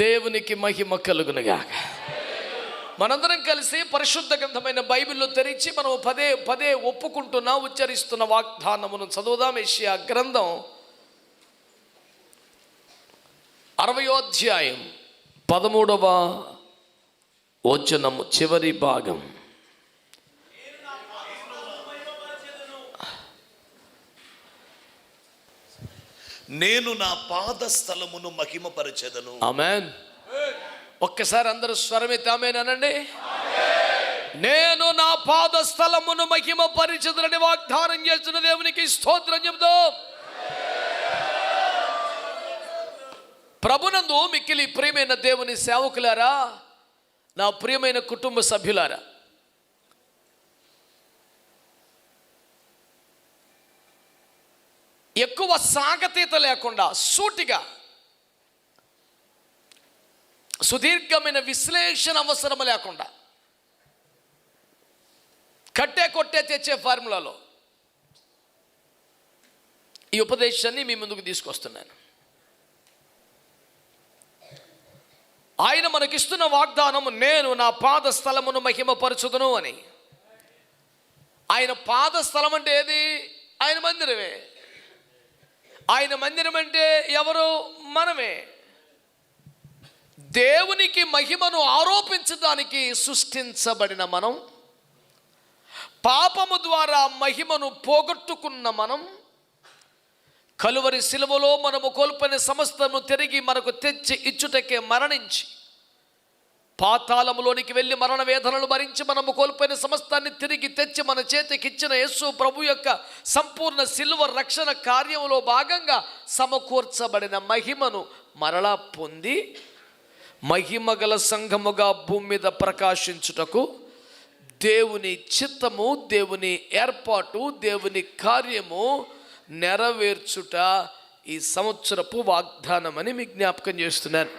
దేవునికి మహిమ కలుగునుగాక. మనందరం కలిసి పరిశుద్ధ గ్రంథమైన బైబిల్లో తెరిచి మనం పదే పదే ఒప్పుకుంటున్నా ఉచ్చరిస్తున్న వాగ్దానమును చదువుదాం. యెషయా గ్రంథం 60వ అధ్యాయం 13వ వచనము చివరి భాగం. నేను నా పాద స్థలమును మహిమపరచెదను. ఆమేన్. ఒక్కసారి అందరూ స్వరమెత్తి ఆమేన్ అనండి. నేను నా పాద స్థలమును మహిమపరచెదనని వాగ్దానం చేస్తున్న దేవునికి స్తోత్రం చెబుదాం. ప్రభునందు మిక్కిలి ప్రియమైన దేవుని సేవకులారా, నా ప్రియమైన కుటుంబ సభ్యులారా, ఎక్కువ సాగతీత లేకుండా సూటిగా సుదీర్ఘమైన విశ్లేషణ అవసరం లేకుండా కట్టే కొట్టే తెచ్చే ఫార్ములాలో ఈ ఉపదేశాన్ని మీ ముందుకు తీసుకొస్తున్నాను. ఆయన మనకిస్తున్న వాగ్దానం, నేను నా పాద స్థలమును మహిమపరచుదును అని. ఆయన పాద స్థలం అంటే ఏది? ఆయన మందిరమే. ఆయన మందిరం అంటే ఎవరు? మనమే. దేవునికి మహిమను ఆరోపించడానికి సృష్టించబడిన మనం, పాపము ద్వారా మహిమను పోగొట్టుకున్న మనం, కలువరి శిలువలో మనము కోల్పోయిన సమస్తము తిరిగి మనకు తెచ్చి ఇచ్చుటకే మరణించి, పాతాళములోనికి వెళ్ళి మరణ వేదనలు భరించి మనము కోల్పోయిన సమస్తాన్ని తిరిగి తెచ్చి మన చేతికి ఇచ్చిన యేసు ప్రభు యొక్క సంపూర్ణ శిలువ రక్షణ కార్యంలో భాగంగా సమకూర్చబడిన మహిమను మరలా పొంది మహిమగల సంఘముగా భూమి మీద ప్రకాశించుటకు దేవుని చిత్తము, దేవుని ఏర్పాటు, దేవుని కార్యము నెరవేర్చుట ఈ సంవత్సరపు వాగ్దానమని మీకు జ్ఞాపకం చేస్తున్నాను.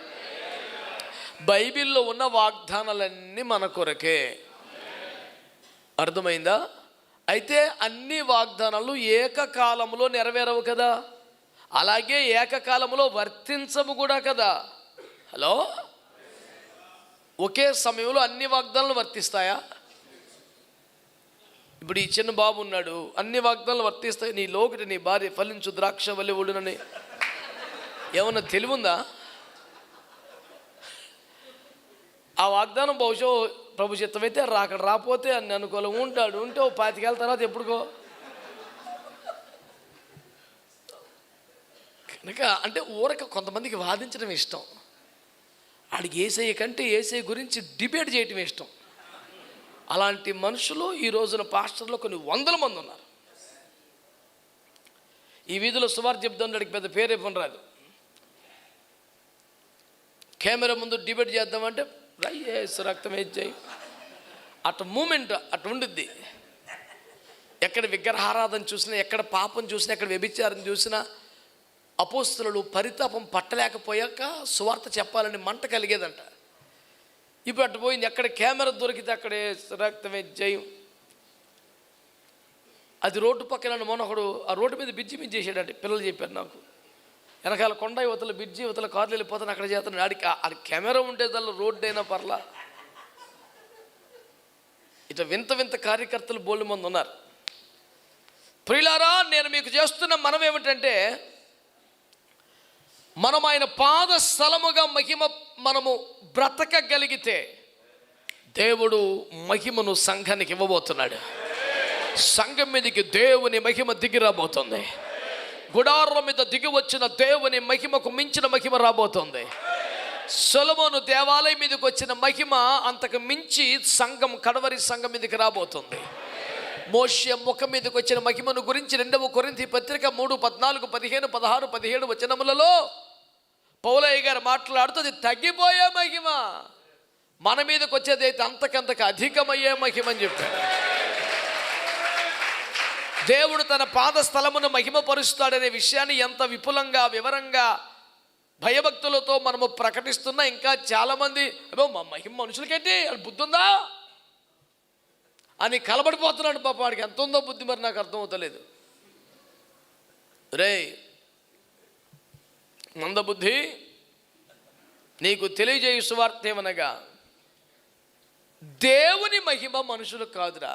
బైబిల్లో ఉన్న వాగ్దానాలన్నీ మన కొరకే. అర్థమైందా? అయితే అన్ని వాగ్దానాలు ఏకకాలంలో నెరవేరవు కదా, అలాగే ఏకకాలంలో వర్తించవు కూడా కదా. హలో, ఒకే సమయంలో అన్ని వాగ్దానాలు వర్తిస్తాయా? ఇప్పుడు ఈ చిన్న బాబు ఉన్నాడు, అన్ని వాగ్దానాలు వర్తిస్తాయి. నీ లోకిటి నీ భార్య ఫలించు ద్రాక్ష వల్లే ఊడునని ఏమన్నా తెలివుందా? ఆ వాగ్దానం బహుశా ప్రభు చిత్తమైతే అక్కడ రాకపోతే అని అనుకోలే, ఉంటాడు. ఉంటే ఓ 25 ఏళ్ళ తర్వాత ఎప్పుడుకో. కనుక అంటే ఊరక కొంతమందికి వాదించడం ఇష్టం, ఆడికి ఏసయ్య కంటే ఏసయ్య గురించి డిబేట్ చేయటం ఇష్టం. అలాంటి మనుషులు ఈ రోజున పాస్టర్లో కొన్ని 100 మంది ఉన్నారు. ఈ వీధిలో సుమారు చెప్తాను, అడిగి పెద్ద పేరే పని రాదు. కెమెరా ముందు డిబేట్ చేద్దామంటే రైస్ రక్తం వేయి అటు మూమెంట్ అటు ఉండిద్ది. ఎక్కడ విగ్రహారాధన చూసినా, ఎక్కడ పాపం చూసినా, ఎక్కడ వ్యభిచారం చూసినా అపోస్తలులు పరితాపం పట్టలేకపోయాక సువార్త చెప్పాలని మంట కలిగేదంట. ఇప్పుడు అటు పోయింది, ఎక్కడ కెమెరా దొరికితే అక్కడే రక్తమే జయం. అది రోడ్డు పక్కన మొన్నొకడు ఆ రోడ్డు మీద బిజ్జి మించేసాడంటే పిల్లలు చెప్పారు నాకు. వెనకాల కొండ యువతల బిడ్జి యువతల కార్లు వెళ్ళిపోతాను అక్కడ చేస్తాను. ఆడికి కెమెరా ఉంటే దానిలో రోడ్డు అయినా పర్లా. ఇట్లా వింత వింత కార్యకర్తలు బోల్డ్ మంది ఉన్నారు. ప్రియులారా, నేను మీకు చేస్తున్న మనం ఏమిటంటే, మనం ఆయన పాద స్థలముగా మనము బ్రతకగలిగితే దేవుడు మహిమను సంఘానికి ఇవ్వబోతున్నాడు. సంఘం మీదకి దేవుని మహిమ దిగి రాబోతుంది. గుడారం మీద దిగి వచ్చిన దేవుని మహిమకు మించిన మహిమ రాబోతుంది. సొలొమోను దేవాలయం మీదకి వచ్చిన మహిమ అంతకు మించి సంఘం, కడవరి సంఘం మీదకి రాబోతుంది. మోషే ముఖం మీదకి వచ్చిన మహిమను గురించి 2వ కొరింథీ పత్రిక 3, 14, 15, 16, 17 వచనములలో పౌలయ్య గారు మాట్లాడుతుంది. తగ్గిపోయే మహిమ మన మీదకి వచ్చేది అయితే అంతకంతకు అధికమయ్యే మహిమ అని చెప్పాడు. దేవుడు తన పాద స్థలమును మహిమపరుస్తాడనే విషయాన్ని ఎంత విపులంగా, వివరంగా, భయభక్తులతో మనము ప్రకటిస్తున్నా ఇంకా చాలామంది మా మహిమ మనుషులకేంటి బుద్ధి ఉందా అని కలబడిపోతున్నాడు. పాప వాడికి ఎంత ఉందో బుద్ధి, మరి నాకు అర్థమవుతలేదు. రే మందబుద్ధి, నీకు తెలియజేయు సువార్త ఏమనగా, దేవుని మహిమ మనుషులు కాదురా,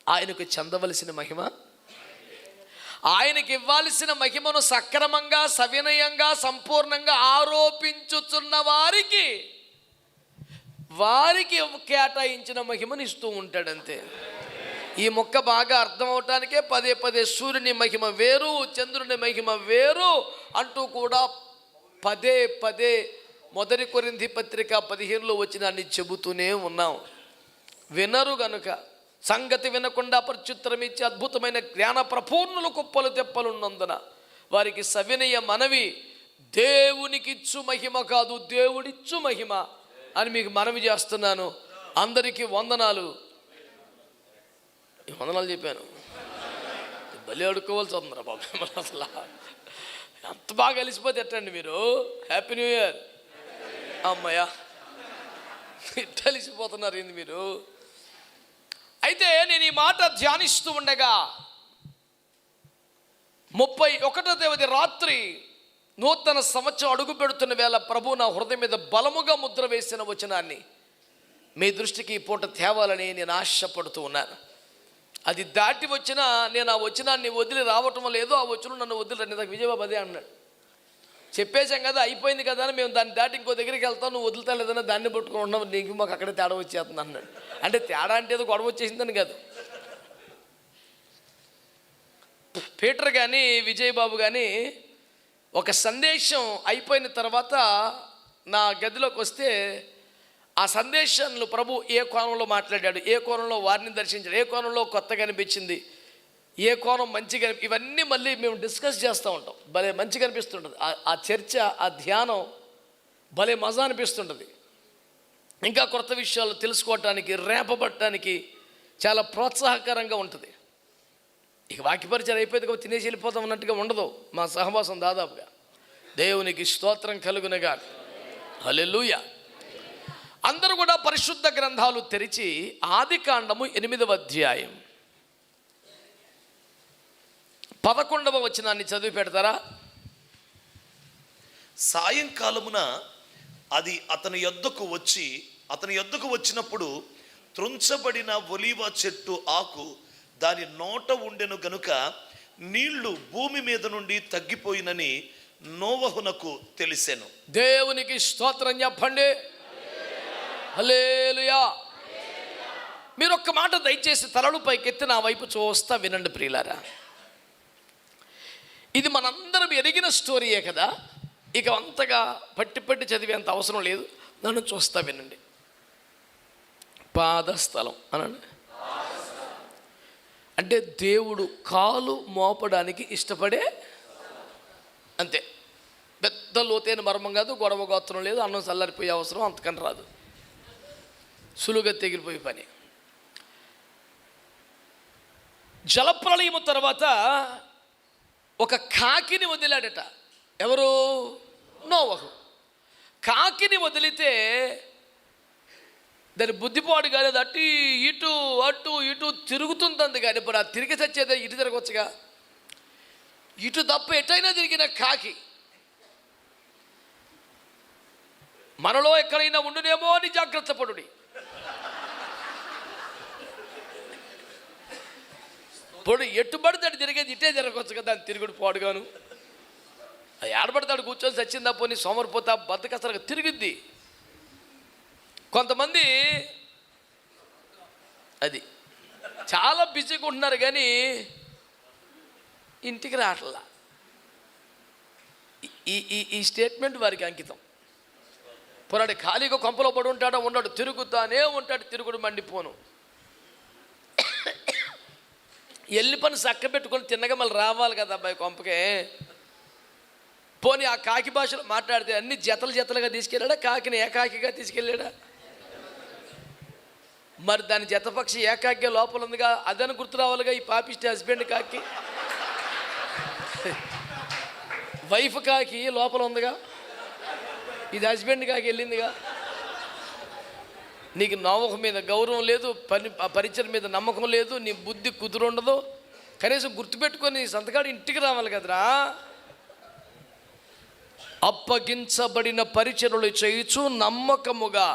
ఆయనకు చెందవలసిన మహిమ, ఆయనకి ఇవ్వాల్సిన మహిమను సక్రమంగా, సవినయంగా, సంపూర్ణంగా ఆరోపించుచున్న వారికి కేటాయించిన మహిమను ఇస్తూ ఉంటాడంతే. ఈ మొక్క బాగా అర్థం అవటానికే పదే పదే సూర్యుని మహిమ వేరు, చంద్రుని మహిమ వేరు అంటూ కూడా పదే పదే 1 కొరింథీ పత్రిక 15లో వచ్చిన అన్ని చెబుతూనే ఉన్నాం. వినరు గనుక సంగతి వినకుండా ప్రత్యుత్తరం ఇచ్చి అద్భుతమైన జ్ఞాన ప్రపూర్ణులు కుప్పలు తెప్పలున్నందున వారికి సవినయ మనవి, దేవునికిచ్చు మహిమ కాదు, దేవుడిచ్చు మహిమ అని మీకు మనవి చేస్తున్నాను. అందరికీ వందనాలు. వందనాలు చెప్పాను, బలి అడుక్కోవాల్సి వస్తుందిరా బాబు. అసలు ఎంత బాగా కలిసిపోతే ఎట్టండి మీరు. Happy new year. అమ్మయ్యా, కలిసిపోతున్నారు ఏంది మీరు. అయితే నేను ఈ మాట ధ్యానిస్తూ ఉండగా 31వ తేదీ రాత్రి నూతన సంవత్సరం అడుగు పెడుతున్న వేళ ప్రభు నా హృదయం మీద బలముగా ముద్ర వేసిన వచనాన్ని మీ దృష్టికి ఈ పూట తేవాలని నేను ఆశపడుతూ ఉన్నాను. అది దాటి వచ్చినా నేను ఆ వచనాన్ని వదిలి రావటం లేదో, ఆ వచనం నన్ను వదిలి నాకు విజయబాబు అదే అన్నాడు. చెప్పేశాం కదా, అయిపోయింది కదా అని మేము దాన్ని దాటి ఇంకో దగ్గరికి వెళ్తాం, నువ్వు వదులుతా లేదన్నా దాన్ని పట్టుకుంటున్నావు, నీకు మాకు అక్కడే తేడా వచ్చేస్తుంది అన్నాడు. అంటే తేడా అంటే ఏదో గొడవ వచ్చేసిందని కాదు. పీటర్ కానీ విజయబాబు కానీ ఒక సందేశం అయిపోయిన తర్వాత నా గదిలోకి వస్తే ఆ సందేశంలో ప్రభు ఏ కోణంలో మాట్లాడాడు, ఏ కోణంలో వారిని దర్శించాడు, ఏ కోణంలో కొత్తగా అనిపించింది, ఏ కోణం మంచిగా, ఇవన్నీ మళ్ళీ మేము డిస్కస్ చేస్తూ ఉంటాం. భలే మంచిగా అనిపిస్తుంటుంది ఆ చర్చ, ఆ ధ్యానం భలే మజా అనిపిస్తుంటుంది. ఇంకా కొత్త విషయాలు తెలుసుకోవటానికి, రేపబట్టడానికి చాలా ప్రోత్సాహకరంగా ఉంటుంది. ఇక వాక్యపరిచయం అయిపోయింది కాబట్టి తినేసి వెళ్ళిపోతాం అన్నట్టుగా ఉండదు మా సహవాసం దాదాపుగా. దేవునికి స్తోత్రం కలుగునగా. హల్లెలూయా. అందరూ కూడా పరిశుద్ధ గ్రంథాలు తెరిచి ఆదికాండము 8వ అధ్యాయం 11వ వచనాన్ని చదివి పెడతారా? సాయంకాలమున అది అతని యొద్దకు వచ్చినప్పుడు త్రుంచబడిన ఒలీవ చెట్టు ఆకు దాని నోట ఉండెను గనుక నీళ్లు భూమి మీద నుండి తగ్గిపోయినని నోవహునకు తెలిసెను. దేవునికి స్తోత్రం చెప్పండి. హల్లెలూయా. మీరు ఒక్క మాట దయచేసి తలలు పైకెత్తి నా వైపు చూస్తా వినండి ప్రియులారా. ఇది మనందరం ఎరిగిన స్టోరీయే కదా, ఇక అంతగా పట్టి చదివేంత అవసరం లేదు. నన్ను చూస్తా వినండి. పాదస్థలం అనండి. అంటే దేవుడు కాలు మోపడానికి ఇష్టపడే, అంతే. పెద్ద లోతైన మర్మం కాదు, గొడవ గోత్రం లేదు, అన్నం చల్లారిపోయే అవసరం అంతకని రాదు, సులువుగా తెగిలిపోయే పని. జలప్రళయము తర్వాత ఒక కాకిని వదిలాడట. ఎవరు? నోవహు. కాకిని వదిలితే దాని బుద్ధిపాడు కానీ అది అటు ఇటు తిరుగుతుంది కానీ ఇప్పుడు ఆ తిరిగి చచ్చేదే ఇటు తిరగవచ్చుగా. ఇటు తప్ప ఎటైనా తిరిగిన కాకి మనలో ఎక్కడైనా ఉండునేమో అని జాగ్రత్త పడుడి. ఇప్పుడు ఎట్టుబడితే అటు తిరిగేది ఇటే తిరగవచ్చు కదా, దాన్ని తిరుగుడు పాడుగాను. అది ఏడబడతాడు కూర్చొని చచ్చిందా పోనీ సోమరిపోతా బద్దకసలుగా తిరిగిద్ది. కొంతమంది అది చాలా బిజీగా ఉంటున్నారు కానీ ఇంటికి రావట్లా. ఈ స్టేట్మెంట్ వారికి అంకితం. పొరాడు ఖాళీగా కొంపలో పడి ఉంటాడో ఉన్నాడు, తిరుగుతానే ఉంటాడు, తిరుగుడు మండిపోను. ఎల్లి పని చక్క పెట్టుకొని తిన్నగా మళ్ళీ రావాలి కదా అబ్బాయి కొంపకే. పోనీ ఆ కాకి భాషలో మాట్లాడితే అన్ని జతలుగా తీసుకెళ్ళాడా, కాకిని ఏకాకిగా తీసుకెళ్ళాడా? మరి దాని జతపక్షి ఏకాకిగా లోపల ఉందిగా, అదని గుర్తు రావాలిగా. ఈ పాపిష్టి హస్బెండ్ కాకి, వైఫ్ కాకి లోపల ఉందిగా, ఇది హస్బెండ్ కాకి వెళ్ళిందిగా. నీకు నోవహు మీద గౌరవం లేదు, పరిచయం మీద నమ్మకం లేదు, నీ బుద్ధి కుదురుండదు. కనీసం గుర్తుపెట్టుకొని సంతకాడు ఇంటికి రావాలి కదరా. అప్పగించబడిన పరిచర్యలు చేయుచు నమ్మకముగా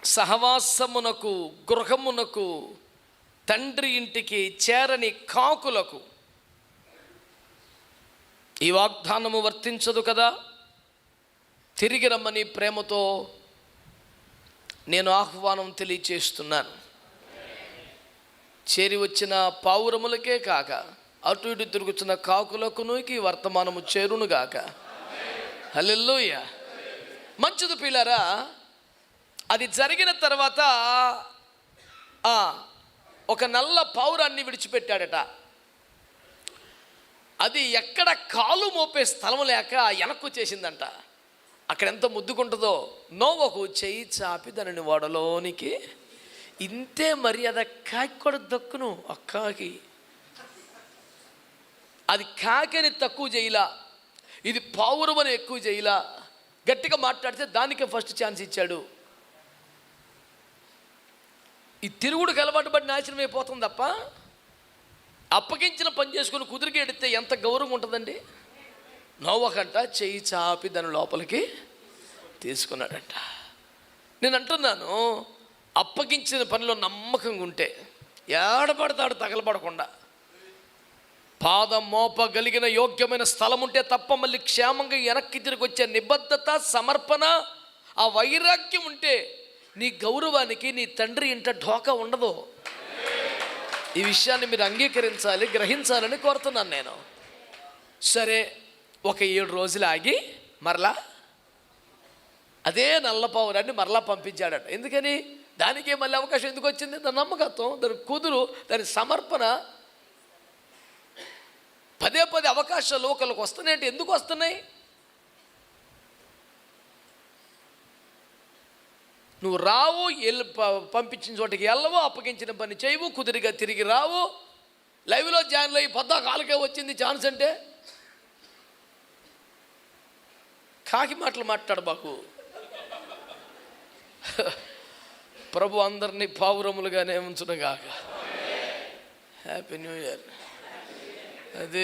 సహవాసమునకు గృహమునకు తండ్రి ఇంటికి చేరని కాకులకు ఈ వాగ్దానము వర్తించదు కదా. తిరిగి రమ్మని ప్రేమతో నేను ఆహ్వానం తెలియచేస్తున్నాను. చేరి వచ్చిన పావురములకే కాక అటు ఇటు తిరుగుతున్న కాకులకును ఈ వర్తమానము చేరునుగాక. హల్లెలూయా. మంచిది పిల్లరా. అది జరిగిన తర్వాత ఒక నల్ల పావురాన్ని విడిచిపెట్టాడట. అది ఎక్కడ కాలు మోపే స్థలం లేక వెనక్కు చేసిందంట. అక్కడ ఎంత ముద్దుకుంటుందో. నోవహు చేయి చాపి దానిని ఓడలోనికి, ఇంతే మర్యాద కాకి కూడా దక్కును. అక్కాకి అది కాకని తక్కువ చేయలా, ఇది పావురమని ఎక్కువ చేయలా. గట్టిగా మాట్లాడితే దానికే ఫస్ట్ ఛాన్స్ ఇచ్చాడు. ఈ తిరుగుడుకు అలవాటు పడి నాశనం అయిపోతుంది తప్ప అప్పగించిన పని చేసుకుని కుదిరికి ఎడితే ఎంత గౌరవం ఉంటుందండి. నోవహంట చెయ్యి చాపి దాని లోపలికి తీసుకున్నాడంట. నేను అంటున్నాను, అప్పగించిన పనిలో నమ్మకంగా ఉంటే ఏడపడతాడు తగలబడకుండా. పాదం మోపగలిగిన యోగ్యమైన స్థలం ఉంటే తప్ప మళ్ళీ క్షేమంగా వెనక్కి తిరిగి వచ్చే నిబద్ధత, సమర్పణ, ఆ వైరాగ్యం ఉంటే నీ గౌరవానికి నీ తండ్రి ఇంట ఢోకా ఉండదు. ఈ విషయాన్ని మీరు అంగీకరించాలి, గ్రహించాలని కోరుతున్నాను నేను. సరే, ఒక 7 రోజులు ఆగి మరలా అదే నల్లపావురాన్ని మరలా పంపించాడట. ఎందుకని? దానికే మళ్ళీ అవకాశం ఎందుకు వచ్చింది? దాని నమ్మకత్వం, దాని కుదురు, దాని సమర్పణ. పదే అవకాశాలు ఒకరికి వస్తున్నాయంటే ఎందుకు వస్తున్నాయి? నువ్వు రావు, పంపించిన చోటికి వెళ్ళవు, అప్పగించిన పని చేయవు, కుదిరిగా తిరిగి రావు, లైవ్లో జాయిన్ అయ్యి కాలకే వచ్చింది ఛాన్స్ అంటే కాకి మాటలు మాట్లాడబాకు. ప్రభు అందరినీ పావురములుగానే ఉంచునుగాక. Happy new year. అది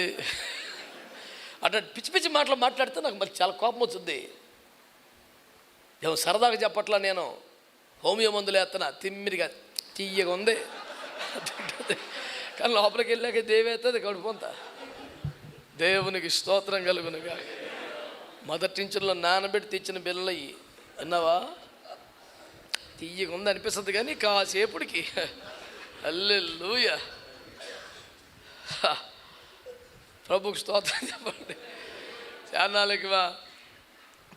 అట్లా పిచ్చి మాటలు మాట్లాడితే నాకు మరి చాలా కోపం వచ్చింది. ఏమో సరదాగా చెప్పట్లా, నేను హోమియో మందులు వేస్తున్నా, తిమ్మిరిగా తీయగా ఉంది. కానీ లోపలికి వెళ్ళాక దేవేస్తుంది కడుపుంతా. దేవునికి స్తోత్రం కలుగునుగా. మొదటి నుంచిలో నానబెట్టి తెచ్చిన బిల్లయి విన్నావా? తీయగా ఉంది అనిపిస్తుంది కానీ కాసేపుడికి హల్లెలూయా. ప్రభుకి స్తోత్రం చెప్పండి. చాన్నాళ్ళకి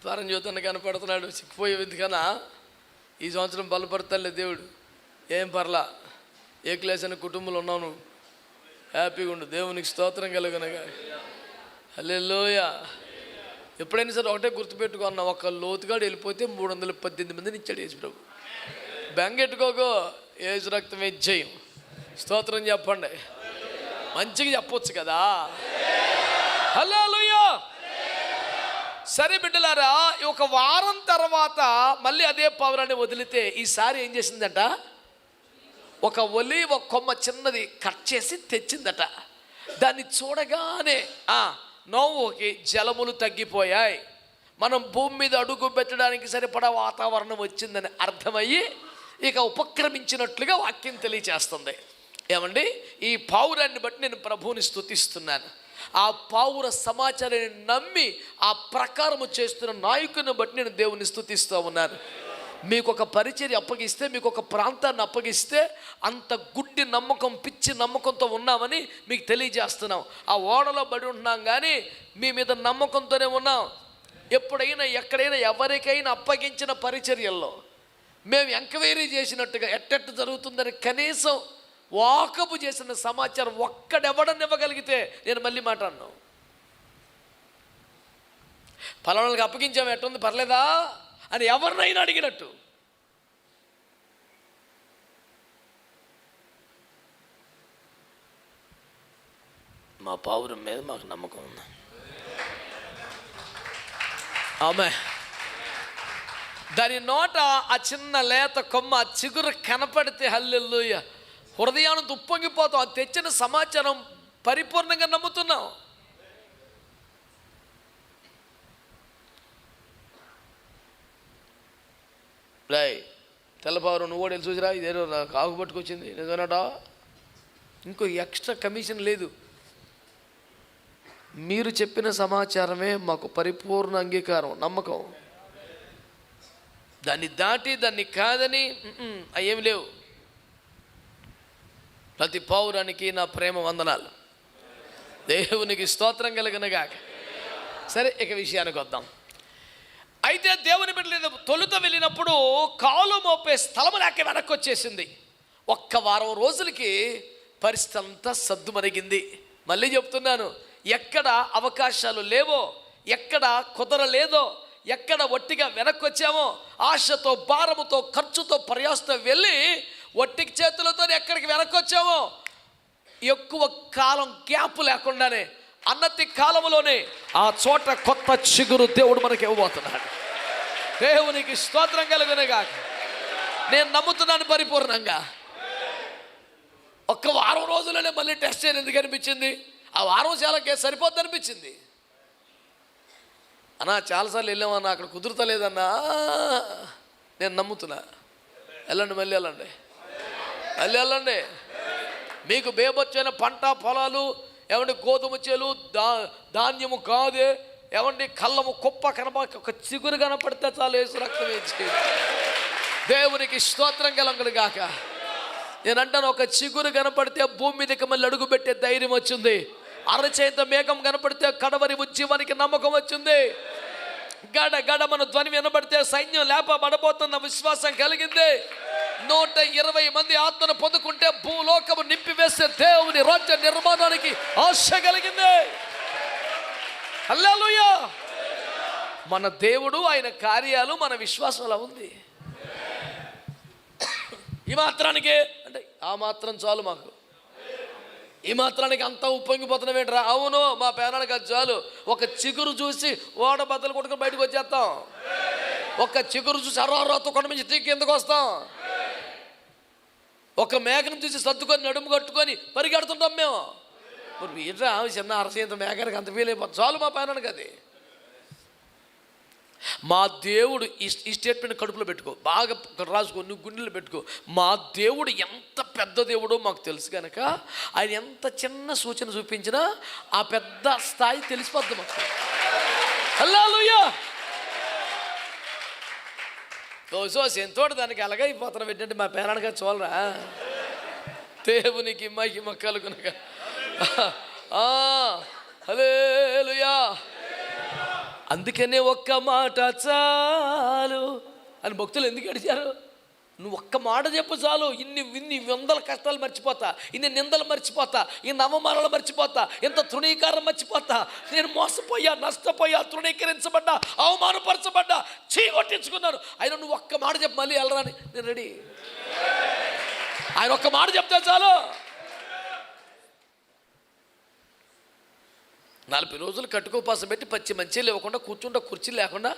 పరంజ్యోతన్న కనపడుతున్నాడు, సిక్కిపోయేది కన్నా ఈ సంవత్సరం బలపడతాలే దేవుడు. ఏం పర్లా, ఏ క్లాస్ అనే కుటుంబంలో ఉన్నావు నువ్వు, హ్యాపీగా ఉండు. దేవునికి స్తోత్రం కలుగునగా. హల్లెలూయా. ఎప్పుడైనా సరే ఒకటే గుర్తుపెట్టుకున్నా, ఒక లోతుగాడు వెళ్ళిపోతే 318 మందిని ఇచ్చాడు యేసు ప్రభు. బెంగెట్టుకోకో, యేసు రక్తమే జయం. స్తోత్రం చెప్పండి. మంచిగా చెప్పొచ్చు కదా. హల్లెలూయా. సరే బిడ్డలారా, ఒక వారం తర్వాత మళ్ళీ అదే పావురాన్ని వదిలితే ఈసారి ఏం చేసిందట? ఒక ఒలీవ కొమ్మ చిన్నది కట్ చేసి తెచ్చిందట. దాన్ని చూడగానే నోవహుకి జలములు తగ్గిపోయాయి, మనం భూమి మీద అడుగు పెట్టడానికి సరిపడా వాతావరణం వచ్చిందని అర్థమయ్యి ఇక ఉపక్రమించినట్లుగా వాక్యం తెలియచేస్తుంది. ఏమండి, ఈ పావురాన్ని బట్టి నేను ప్రభువుని స్తుతిస్తున్నాను. ఆ పావుర సమాచారాన్ని నమ్మి ఆ ప్రకారము చేస్తున్న నాయకుని బట్టి నేను దేవుని స్తుతిస్తూ ఉన్నాను. మీకు ఒక పరిచర్య అప్పగిస్తే, మీకు ఒక ప్రాంతాన్ని అప్పగిస్తే అంత గుడ్డి నమ్మకం, పిచ్చి నమ్మకంతో ఉన్నామని మీకు తెలియజేస్తున్నాం. ఆ ఓడలో బడి ఉంటున్నాం కానీ మీ మీద నమ్మకంతోనే ఉన్నాం. ఎప్పుడైనా ఎక్కడైనా ఎవరికైనా అప్పగించిన పరిచర్యల్లో మేము ఎంక్వైరీ చేసినట్టుగా ఎట్టెట్టు జరుగుతుందని కనీసం వాకపు చేసిన సమాచారం ఒక్కడెవడనివ్వగలిగితే నేను మళ్ళీ మాట్లాడను. పలానాలకు అప్పగించాము, ఎట్టుంది, పర్లేదా అని ఎవరినైనా అడిగినట్టు. మా పావురం మీద మాకు నమ్మకం ఉంది. ఆమె దాని నోట ఆ చిన్న లేత కొమ్మ చిగురు కనపడితే హల్లెలూయా, హృదయాన్ని ఉప్పొంగిపోతాం. అది తెచ్చిన సమాచారం పరిపూర్ణంగా నమ్ముతున్నాం. రాయ్ తెల్లపారు నువ్వు కూడా చూసిరా, ఇదేదో నాకు ఆకు పట్టుకొచ్చింది నిజమేనటా, ఇంకో ఎక్స్ట్రా కమిషన్ లేదు. మీరు చెప్పిన సమాచారమే మాకు పరిపూర్ణ అంగీకారం, నమ్మకం. దాన్ని దాటి దాన్ని కాదని అవేమి లేవు. ప్రతి పౌరానికి నా ప్రేమ వందనాలు. దేవునికి స్తోత్రం కలుగునుగాక. సరే, ఇక విషయానికి వద్దాం. అయితే దేవుని బిడ్డలు తొలుత వెళ్ళినప్పుడు కాలు మోపే స్థలం లేక వెనక్కి వచ్చేసింది. 1 వారం రోజులకి పరిస్థితి అంతా సద్దుమరిగింది. మళ్ళీ చెప్తున్నాను, ఎక్కడ అవకాశాలు లేవో, ఎక్కడ కుదరలేదో, ఎక్కడ ఒట్టిగా వెనక్కి వచ్చామో, ఆశతో భారముతో ఖర్చుతో ప్రయాసతో వెళ్ళి ఒట్టికి చేతులతో ఎక్కడికి వెనక్కి వచ్చామో, ఎక్కువ కాలం గ్యాప్ లేకుండానే అన్నతి కాలంలోనే ఆ చోట కొత్త చిగురు దేవుడు మనకి ఇవ్వబోతున్నాడు. దేవునికి స్తోత్రం కలుగునుగాక. నేను నమ్ముతున్నాను పరిపూర్ణంగా. 1 వారం రోజులనే మళ్ళీ టెస్ట్ చేయని ఎందుకు అనిపించింది? ఆ వారం చాలకే సరిపోద్ది అనిపించింది. అన్నా చాలాసార్లు వెళ్ళామన్నా, అక్కడ కుదురుతలేదన్నా. నేను నమ్ముతున్నా. వెళ్ళండి, మళ్ళీ వెళ్ళండి, మళ్ళీ వెళ్ళండి. మీకు బేబొచ్చైన పంట పొలాలు ఏమండి, గోధుమ చేలు ధాన్యము కాదే, ఏమండి కళ్ళము కుప్ప కనబడి ఒక చిగురు కనపడితే చాలు యేసు రక్తం ఇచ్చి. దేవునికి స్తోత్రం కలుగునుగాక. నేను అంటాను, ఒక చిగురు కనపడితే భూమి మీదకి మళ్ళీ అడుగు పెట్టే ధైర్యం వచ్చింది. అరచేత మేఘం కనపడితే కడవరి ఉద్యమానికి నమ్మకం వచ్చింది. గడ గడ మన ధ్వని వినబడితే సైన్యం లేపబడబోతున్న విశ్వాసం కలిగింది. 120 మంది ఆత్మను పొందుకుంటే భూలోకము నింపివేసే దేవుని రాజ్య నిర్మాణానికి ఆశ కలిగింది. హల్లెలూయా. మన దేవుడు, ఆయన కార్యాలు, మన విశ్వాసం అలా ఉంది. ఈ మాత్రానికే అంటే ఆ మాత్రం చాలు మాకు. ఈ మాత్రానికి అంతా ఉప్పొంగిపోతున్నామేంట్రా? అవును, మా పేనానికి అది చాలు. ఒక చిగురు చూసి ఓడ బద్దలు కొట్టుకొని బయటకు వచ్చేస్తాం. ఒక చిగురు చూసి అర్రాతో కొండ నుంచి తీకి ఎందుకు వస్తాం? ఒక మేకను చూసి సర్దుకొని నడుము కట్టుకొని పరిగెడుతుంటాం మేము. మరి ఏంట్రా చిన్న అరసేంత మేకనికి అంత ఫీల్ అయిపోతుంది. చాలు మా పేనానికి అది. మా దేవుడు ఈ స్టేట్మెంట్ కడుపులో పెట్టుకో, బాగా రాసుకో, నువ్వు గుండెలో పెట్టుకో. మా దేవుడు ఎంత పెద్ద దేవుడో మాకు తెలుసు కనుక ఆయన ఎంత చిన్న సూచన చూపించినా ఆ పెద్ద స్థాయి తెలిసిపోద్ది మాకు. హల్లెలూయా. సో ఎంతోటి దానికి అలాగే అయిపోతున్నాం ఏంటంటే మా పేరానికి చూడరా. దేవునికి మహిమ కలుగునుగా. హల్లెలూయా. అందుకనే ఒక్క మాట చాలు అని భక్తులు ఎందుకు అడిగారు? నువ్వు ఒక్క మాట చెప్పు చాలు, ఇన్ని వందల కష్టాలు మర్చిపోతా, ఇన్ని నిందలు మర్చిపోతా, ఇన్ని అవమానాలు మర్చిపోతా, ఇంత తృణీకారం మర్చిపోతా. నేను మోసపోయా, నష్టపోయా, తృణీకరించబడ్డా, అవమానపరచబడ్డా, చీకొట్టించుకున్నాను. ఆయన నువ్వు ఒక్క మాట చెప్పు, మళ్ళీ వెళ్ళరాని నేను రెడీ. ఆయన ఒక్క మాట చెప్తే చాలు. 40 రోజులు కట్టుకోపాసం పెట్టి పచ్చి మంచి లేకుండా కూర్చుంటే కుర్చీ లేకుండా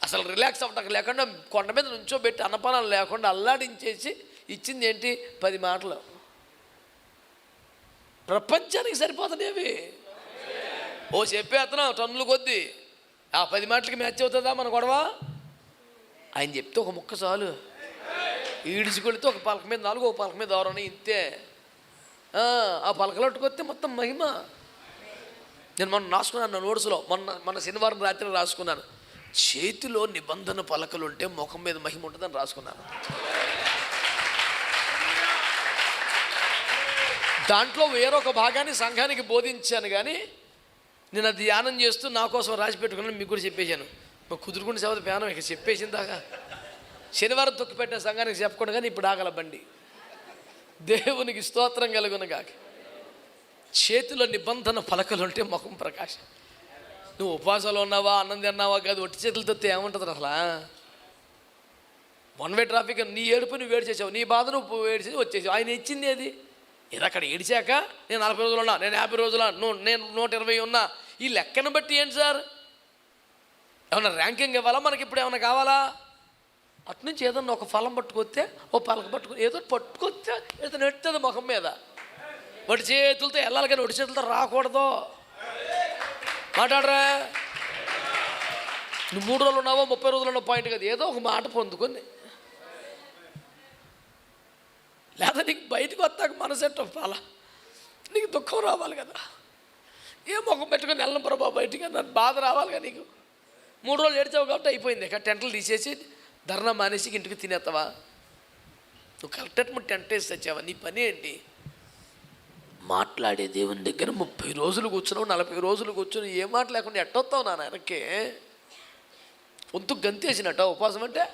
అసలు రిలాక్స్ అవ్వటం లేకుండా కొండ మీద నుంచోబెట్టి అన్నపానాలు లేకుండా అల్లాడించేసి ఇచ్చింది ఏంటి? 10 మాటలు. ప్రపంచానికి సరిపోతున్నాయి. ఓ చెప్పే అతను టన్నులు కొద్దీ ఆ 10 మాటలకి మ్యాచ్ అవుతుందా మన గొడవ? ఆయన చెప్తే ఒక ముక్క చాలు. ఈడ్చుకొడితే ఒక పలక మీద 4, ఒక పలక మీద 6 ఇంతే. ఆ పలకలట్టుకొస్తే మొత్తం మహిమ. నేను మొన్న రాసుకున్నాను నా నోట్స్లో, మొన్న శనివారం రాత్రి రాసుకున్నాను, చేతిలో నిబంధన పలకలు ఉంటే ముఖం మీద మహిమ ఉంటుందని రాసుకున్నాను. దాంట్లో వేరొక భాగాన్ని సంఘానికి బోధించాను, కానీ నేను అది ధ్యానం చేస్తూ నా కోసం రాసి పెట్టుకున్నాను. మీకు కూడా చెప్పేశాను. మాకు కుదురుకునే సేవ ప్యానం ఇక చెప్పేసిన దాకా శనివారం తొక్కిపెట్టిన సంఘానికి చెప్పకుండా, కానీ ఇప్పుడు ఆగల బండి. దేవునికి స్తోత్రం కలుగునుగాక. చేతిలో నిబంధన పలకలు ఉంటే ముఖం ప్రకాశం. నువ్వు ఉపవాసాలు ఉన్నావా, అన్నం తిన్నావా కాదు, ఒట్టి చేతులతో ఏముంటుంది అసలు? 1 వే ట్రాఫిక్. నీ ఏడుపు నువ్వు ఏడ్చేసావు, నీ బాధ నువ్వు ఏడ్చేసి వచ్చేసావు. ఆయన ఇచ్చింది అది. ఇది అక్కడ ఏడిచాక నేను 40 రోజులు ఉన్నా, నేను 50 రోజులు, నేను 120 ఉన్నా. ఈ లెక్కను బట్టి ఏంటి సార్? ఏమన్నా ర్యాంకింగ్ ఇవ్వాలా మనకి? ఇప్పుడు ఏమన్నా కావాలా? అట్నుంచి ఏదన్నా ఒక ఫలం పట్టుకొస్తే, ఓ పలక పట్టుకొని ఏదో పట్టుకొస్తే ఏదో నెట్టుతుంది ముఖం మీద. ఒటి చేతులతో వెళ్ళాలి, కానీ ఒటి చేతులతో రాకూడదు. మాట్లాడరా. నువ్వు 3 రోజులు ఉన్నావో 30 రోజులు ఉన్నావు పాయింట్ కదా, ఏదో ఒక మాట పొందుకొని లేదా నీకు బయటకు వస్తాక మనసెట్టు పాలా, నీకు దుఃఖం రావాలి కదా. ఏ ముఖం పెట్టుకొని వెళ్ళను ప్రభా బయటికి నన్ను బాధ రావాలిగా నీకు. 3 రోజులు ఏడ్చావు కాబట్టి అయిపోయింది. ఇక టెంట్లు తీసేసి ధర్నా మానేసి ఇంటికి తినేస్తావా? నువ్వు కరెక్ట్ టెంట్ వేసి తెచ్చావా? నీ పని ఏంటి? మాట్లాడే దేవుని దగ్గర 30 రోజులు కూర్చున్నావు, 40 రోజులు కూర్చుని ఏ మాట లేకుండా ఎట్టొస్తావు నా వెనక్కి? వంతు గంతేసినట్ట ఉపవాసం అంటే.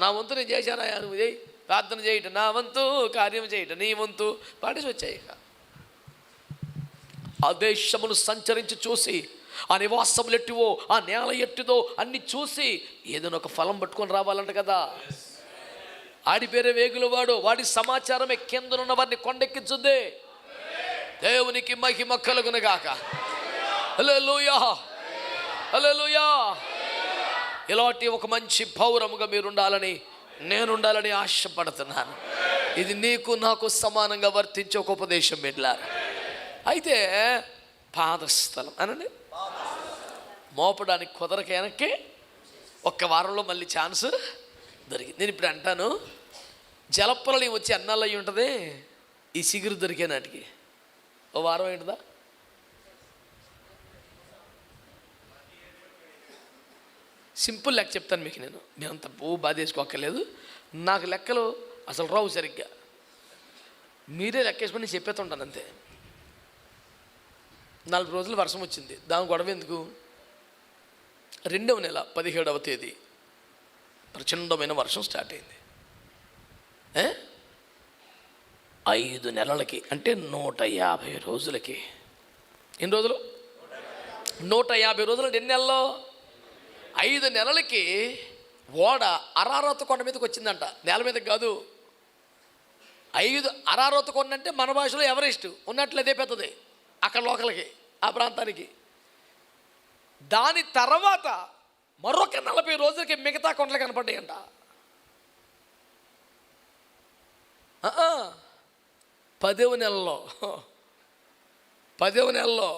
నా వంతు నేను చేశానా, నువ్వు చేయి, ప్రార్థన చేయటం నా వంతు, కార్యం చేయటం నీ వంతు, పాడేసి వచ్చాయి. ఇక ఆ దేశమును సంచరించి చూసి, ఆ నివాసములు ఎట్టివో, ఆ నేల ఎట్టిదో అన్ని చూసి ఏదైనా ఒక ఫలం పట్టుకొని రావాలంట కదా. ఆడి పేరే వేగుల వాడు, వాడి సమాచారమే కిందనున్న వారిని కొండెక్కించుద్ది. దేవునికి మహిమ కలుగునుగాక. హల్లెలూయా, హల్లెలూయా. ఇలాంటి ఒక మంచి పౌరముగా మీరు ఉండాలని, నేను ఉండాలని ఆశపడుతున్నాను. ఇది నీకు నాకు సమానంగా వర్తించే ఒక ఉపదేశం బిడ్డలారా. అయితే పాదస్థలం అనండి, మోపడానికి కుదరక వెనక్కి ఒక్క వారంలో మళ్ళీ ఛాన్స్ దొరికింది. నేను ఇప్పుడు అంటాను, జలప్రలయం వచ్చి అన్నాళ్ళు అయ్యి ఉంటుంది ఈ సిగురు దొరికే నాటికి. ఓ వారం ఏంటిదా? సింపుల్ లెక్క చెప్తాను మీకు. నేను అంత బాధ వేసుకోక్కర్లేదు. నాకు లెక్కలు అసలు రావు సరిగ్గా. మీరే లెక్కేసుకొని నేను చెప్పేస్తుంటాను అంతే. 4 రోజులు వర్షం వచ్చింది, దాని గొడవ ఎందుకు? 2వ నెల 17వ తేదీ ప్రచండమైన వర్షం స్టార్ట్ అయింది. 5 నెలలకి అంటే 150 రోజులకి. ఎన్ని రోజులు? 150 రోజులు. ఎన్ని నెలల్లో? 5 నెలలకి ఓడ అరారత్ కొండ మీదకి వచ్చిందంట. నేల మీదకి కాదు. 5 అరారత్ కొండ అంటే మన భాషలో ఎవరెస్ట్ ఉన్నట్లు అదే పెద్దది అక్కడ లోకల్కి, ఆ ప్రాంతానికి. దాని తర్వాత మరొక 40 రోజులకి మిగతా కొండలు కనపడ్డాయంట. 10వ నెలలో, 10వ నెలలో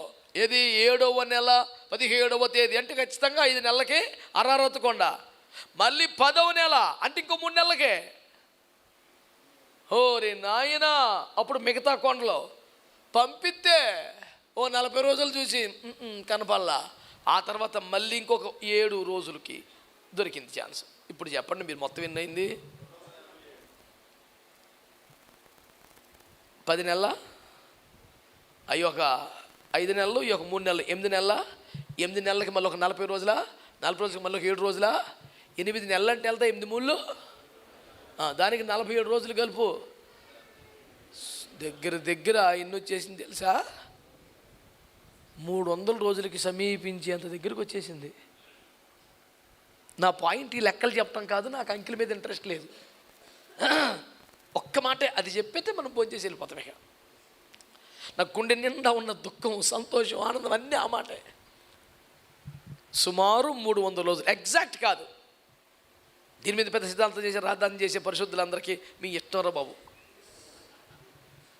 ఏది 7వ నెల 17వ తేదీ అంటే ఖచ్చితంగా 5 నెలలకి అరారత్ కొండ. మళ్ళీ 10వ నెల అంటే ఇంకో 3 నెలలకే. ఓరే నాయనా, అప్పుడు మిగతా కొండలు పంపిస్తే ఓ 40 రోజులు చూసి కనపల్లా. ఆ తర్వాత మళ్ళీ ఇంకొక 7 రోజులకి దొరికింది ఛాన్స్. ఇప్పుడు చెప్పండి మీరు మొత్తం ఎన్ని అయింది? 10 నెలల, అవి ఒక 5 నెలలు, ఈ ఒక 3 నెలలు, 8 నెలల. 8 నెలలకి మళ్ళీ ఒక 40 రోజుల, 40 రోజులకి మళ్ళీ ఒక 7 రోజుల, 8 నెలలు అంటే వెళ్తా 8 మూళ్ళు, దానికి 47 రోజులు కలుపు. దగ్గర ఎన్ని వచ్చేసింది తెలుసా? 300 రోజులకి సమీపించేంత దగ్గరికి వచ్చేసింది. నా పాయింట్ ఈ లెక్కలు చెప్పడం కాదు, నాకు అంకెల మీద ఇంట్రెస్ట్ లేదు. ఒక్క మాటే అది చెప్పైతే మనం భోంచేసి వెళ్ళిపోతాం. ఇక నాకు గుండె నిండా ఉన్న దుఃఖం, సంతోషం, ఆనందం అన్నీ ఆ మాటే. సుమారు 300 రోజులు, ఎగ్జాక్ట్ కాదు. దీని మీద పెద్ద సిద్ధాంతం చేసే, రాద్ధాంతం చేసే పరిశుద్ధులందరికీ మీ ఇష్టంరా బాబు.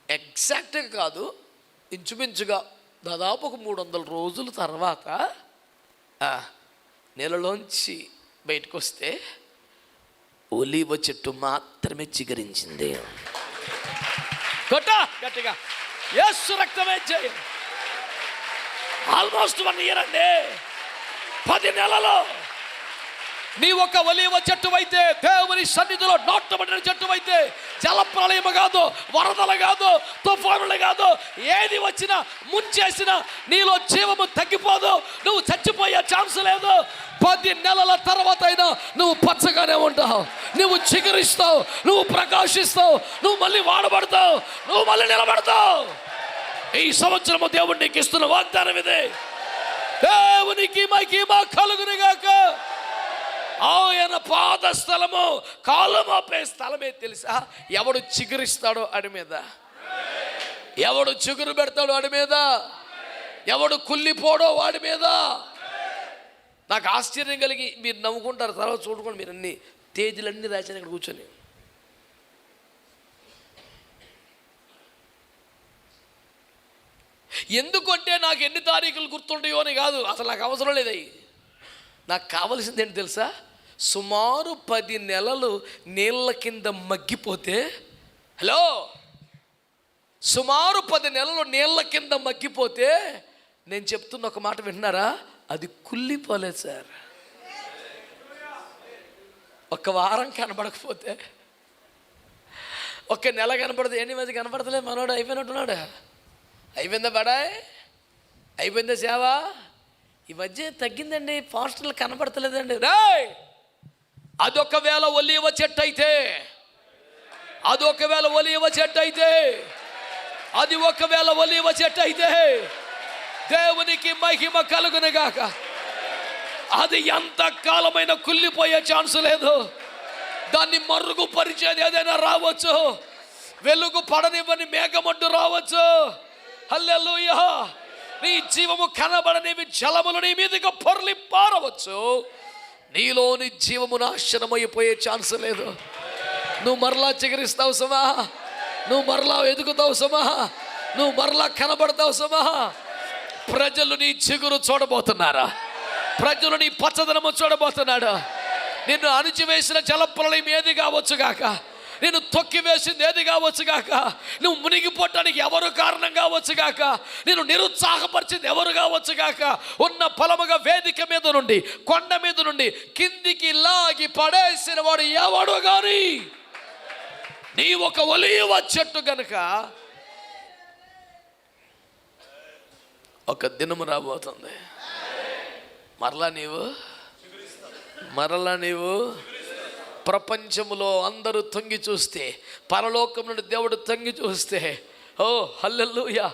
ఎగ్జాక్ట్గా కాదు, ఇంచుమించుగా దాదాపు ఒక 300 రోజుల తర్వాత నెలలోంచి బయటకు వస్తే ఒలీవ చెట్టు మాత్రమే చిగురించింది. గట్టిగా యేసు రక్తమే జయం. ఆల్మోస్ట్ 1 ఇయర్ అండి. 10 నెలలో నీ ఒక ఒలీవ చెట్టు అయితే, దేవుని సన్నిధిలో నాటబడిన చెట్టు అయితే, జలప్రలయం కాదు, వరదలు కాదు, తుఫానులు కాదు, ఏది వచ్చినా ముంచేసినా నీలో జీవము తగ్గిపోదు. నువ్వు చచ్చిపోయే ఛాన్స్ లేదు. 10 నెలల తర్వాత అయినా నువ్వు పచ్చగానే ఉంటావు, నువ్వు చిగురిస్తావు, నువ్వు ప్రకాశిస్తావు, నువ్వు మళ్ళీ వాడబడతావు, నువ్వు మళ్ళీ నిలబడతావు. ఈ సంవత్సరము దేవుడు నీకు ఇస్తున్న వాగ్దానం ఇదే. దేవునికి మహిమ కలుగునుగాక. ఆయన పాద స్థలము, కాలు మోపే స్థలమే తెలుసా? ఎవడు చిగురిస్తాడో అడి మీద, ఎవడు చిగురు పెడతాడో అడి మీద, ఎవడు కుళ్ళిపోడో వాడి మీద. నాకు ఆశ్చర్యం కలిగి, మీరు నవ్వుకుంటారు, తర్వాత చూడుకోండి, మీరు అన్ని తేదీలన్నీ రాశాను ఇక్కడ కూర్చొని. ఎందుకంటే నాకు ఎన్ని తారీఖులు గుర్తుంటాయో అని కాదు, అసలు నాకు అవసరం లేదు. అవి నాకు కావలసింది ఏంటి తెలుసా? సుమారు 10 నెలలు నీళ్ళ కింద మగ్గిపోతే హలో, సుమారు 10 నెలలు నీళ్ళ కింద మగ్గిపోతే నేను చెప్తున్న ఒక మాట విన్నారా, అది కుళ్ళిపోలేదు సార్. ఒక వారం కనబడకపోతే, ఒక నెల కనపడదు, ఎన్ని మధ్య కనపడతలేదు, మనోడు అయిపోయినట్టున్నాడు. అయిపోయిందా బడాయ్, అయిపోయిందా సేవ, ఈ మధ్య తగ్గిందండి, పోస్టర్లు కనపడతలేదండి. రాయ్, అదొకవేళ ఒలీవ చెట్టు అయితే, అదొకవేళ ఒలీవ చెట్టు అయితే, అది ఒకవేళ ఒలీవ చెట్టు అయితే దేవునికి మహిమ కలుగునుగాక. అది ఎంత కాలమైన కుళ్ళిపోయే ఛాన్స్ లేదు. దాన్ని మరుగుపరిచేది ఏదైనా రావచ్చు, వెలుగు పడనివ్వని మేఘమడ్డు రావచ్చు. హల్లెలూయా. నీ జీవము కనబడనివి జలములు నీ మీదకి పొర్లి పారవచ్చు, నీలోని జీవము నాశనమైపోయే ఛాన్స్ లేదు. నువ్వు మరలా చిగురిస్తావు సమా, నువ్వు మరలా ఎదుగుతావు సమా, నువ్వు మరలా కనబడతావు సమా. ప్రజలు నీ చిగురు చూడబోతున్నారా? ప్రజలు నీ పచ్చదనము చూడబోతున్నాడు. నిన్ను అణిచివేసిన జలప్రలయం ఏది కావచ్చు గాక, నిన్ను తొక్కివేసింది ఏది కావచ్చు గాక, నువ్వు మునిగిపోవటానికి ఎవరు కారణం కావచ్చు గాక, నిన్ను నిరుత్సాహపరిచింది ఎవరు కావచ్చు గాక, ఉన్న ఫలముగా వేదిక మీద నుండి, కొండ మీద నుండి కిందికి లాగి పడేసిన వాడు ఎవడు గాని, నీ ఒక ఒలీవ చెట్టు గనుక ఒక దినము రాబోతుంది, మరలా నీవు ప్రపంచములో అందరూ తొంగి చూస్తే, పరలోకం నుండి దేవుడు తొంగి చూస్తే, ఓ హల్లెలూయా,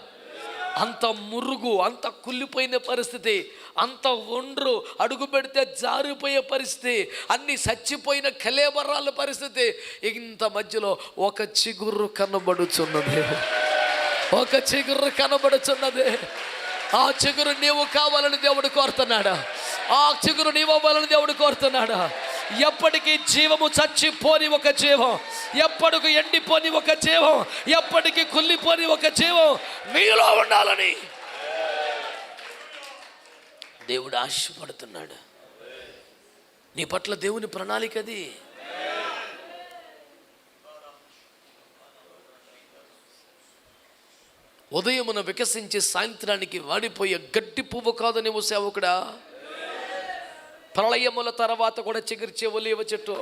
అంత మురుగు, అంత కుళ్ళిపోయిన పరిస్థితి, అంత ఒండ్రు, అడుగు పెడితే జారిపోయే పరిస్థితి, అన్ని చచ్చిపోయిన కలేబరాల పరిస్థితి. ఇంత మధ్యలో ఒక చిగురు కనబడుచున్నది, ఒక చిగురు కనబడుచున్నది. ఆ చిగురు నీవు కావాలని దేవుడు కోరుతున్నాడా? ఆ చిగురు నీవు అవ్వాలని దేవుడు కోరుతున్నాడా? ఎప్పటికీ జీవము చచ్చిపోని ఒక జీవం, ఎప్పటికి ఎండిపోని ఒక జీవం, ఎప్పటికీ కుళ్ళిపోని ఒక జీవం మీలో ఉండాలని దేవుడు ఆశపడుతున్నాడు. నీ పట్ల దేవుని ప్రణాళిక అది. ఉదయమున వికసించి సాయంత్రానికి వాడిపోయే గడ్డి పువ్వు కాదు నీవు సేవకుడా. ప్రళయముల తర్వాత కూడా చిగురిచే ఒలీవ చెట్టు.